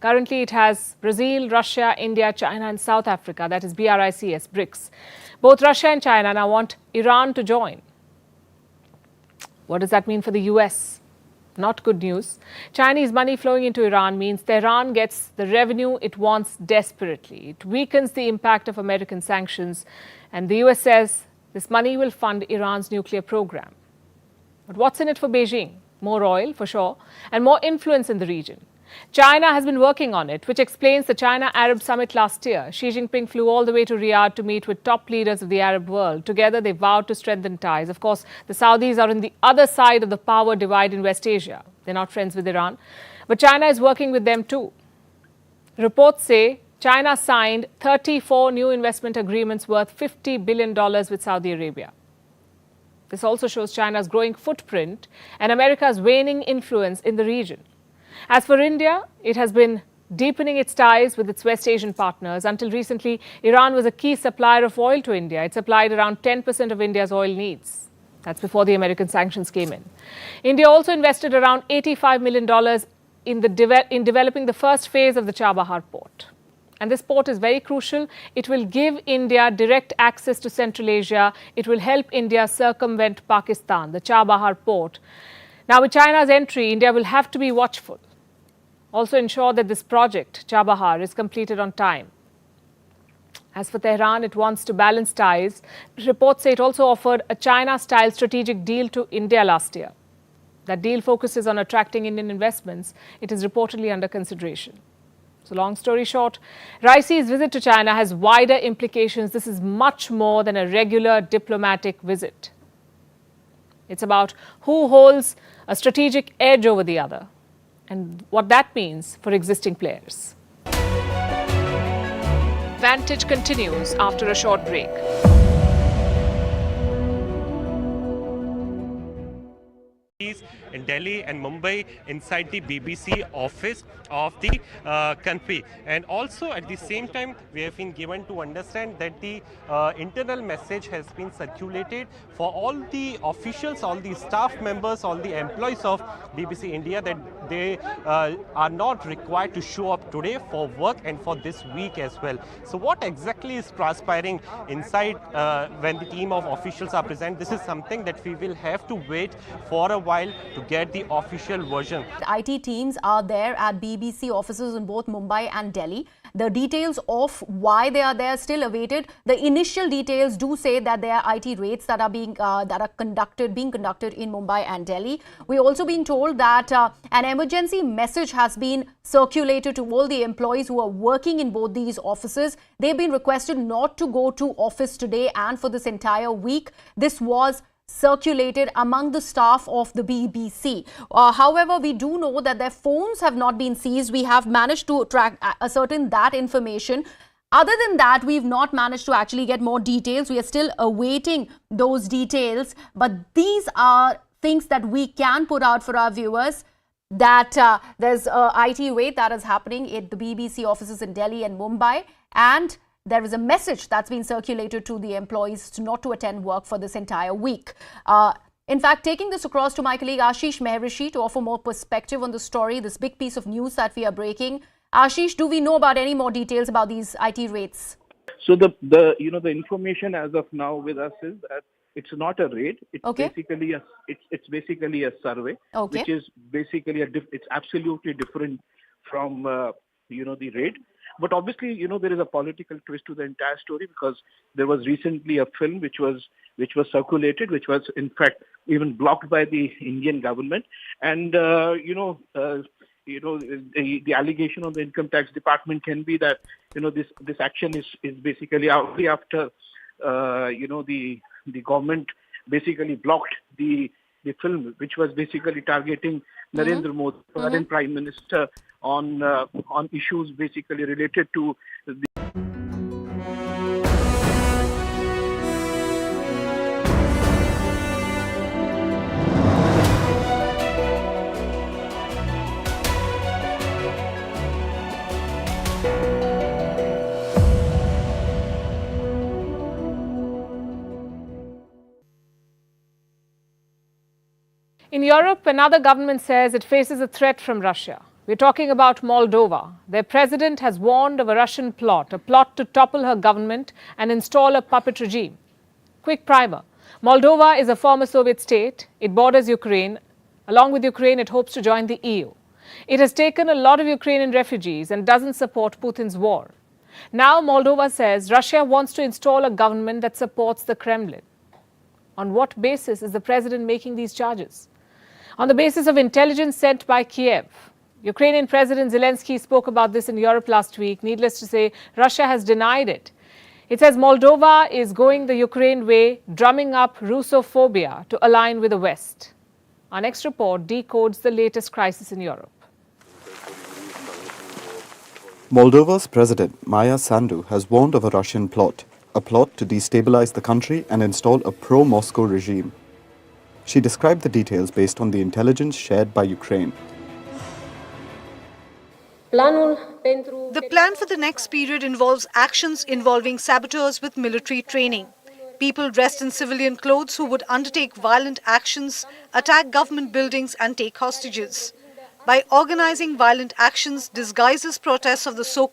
Currently, it has Brazil, Russia, India, China, and South Africa, that is BRICS, BRICS. Both Russia and China now want Iran to join. What does that mean for the US? Not good news. Chinese money flowing into Iran means Tehran gets the revenue it wants desperately. It weakens the impact of American sanctions, and the US says this money will fund Iran's nuclear program. But what's in it for Beijing? More oil, for sure, and more influence in the region. China has been working on it, which explains the China-Arab summit last year. Xi Jinping flew all the way to Riyadh to meet with top leaders of the Arab world. Together, they vowed to strengthen ties. Of course, the Saudis are on the other side of the power divide in West Asia. They're not friends with Iran. But China is working with them too. Reports say China signed 34 new investment agreements worth $50 billion with Saudi Arabia. This also shows China's growing footprint and America's waning influence in the region. As for India, it has been deepening its ties with its West Asian partners. Until recently, Iran was a key supplier of oil to India. It supplied around 10% of India's oil needs. That's before the American sanctions came in. India also invested around $85 million in developing the first phase of the Chabahar port. And this port is very crucial. It will give India direct access to Central Asia. It will help India circumvent Pakistan, the Chabahar port. Now, with China's entry, India will have to be watchful. Also ensure that this project, Chabahar, is completed on time. As for Tehran, it wants to balance ties. Reports say it also offered a China-style strategic deal to India last year. That deal focuses on attracting Indian investments. It is reportedly under consideration. So long story short, Raisi's visit to China has wider implications. This is much more than a regular diplomatic visit. It's about who holds a strategic edge over the other and what that means for existing players. Vantage continues after a short break. In Delhi and Mumbai inside the BBC office of the country, and also at the same time we have been given to understand that the internal message has been circulated for all the officials, all the staff members, all the employees of BBC India that they are not required to show up today for work and for this week as well. So what exactly is transpiring inside when the team of officials are present? This is something that we will have to wait for a while to get the official version. IT teams are there at BBC offices in both Mumbai and Delhi. The details of why they are there still awaited. The initial details do say that there are IT raids that are being conducted in Mumbai and Delhi. We also been told that an emergency message has been circulated to all the employees who are working in both these offices. They've been requested not to go to office today and for this entire week. This was circulated among the staff of the BBC. However, we do know that their phones have not been seized. We have managed to ascertain that information. Other than that, we've not managed to actually get more details. We are still awaiting those details. But these are things that we can put out for our viewers, that there's a IT raid that is happening at the BBC offices in Delhi and Mumbai, and there is a message that's been circulated to the employees not to attend work for this entire week. In fact, taking this across to my colleague Ashish Mehrishi to offer more perspective on the story, this big piece of news that we are breaking. Ashish, do we know about any more details about these IT raids? So the information as of now with us is that it's not a raid. It's basically a survey, which is basically it's absolutely different from the raid. But obviously, there is a political twist to the entire story, because there was recently a film which was circulated, which was in fact even blocked by the Indian government, and the allegation on the income tax department can be that this action is basically only after the government basically blocked the film, which was basically targeting Narendra Modi, current Prime Minister, on issues basically related to the In Europe, another government says it faces a threat from Russia. We're talking about Moldova. Their president has warned of a Russian plot, a plot to topple her government and install a puppet regime. Quick primer. Moldova is a former Soviet state. It borders Ukraine. Along with Ukraine, it hopes to join the EU. It has taken a lot of Ukrainian refugees and doesn't support Putin's war. Now Moldova says Russia wants to install a government that supports the Kremlin. On what basis is the president making these charges? On the basis of intelligence sent by Kiev. Ukrainian President Zelensky spoke about this in Europe last week. Needless to say, Russia has denied it. It says Moldova is going the Ukraine way, drumming up Russophobia to align with the West. Our next report decodes the latest crisis in Europe. Moldova's president, Maia Sandu, has warned of a Russian plot, a plot to destabilize the country and install a pro-Moscow regime. She described the details based on the intelligence shared by Ukraine. The plan for the next period involves actions involving saboteurs with military training, people dressed in civilian clothes who would undertake violent actions, attack government buildings and take hostages. By organizing violent actions, disguises protests of the so-called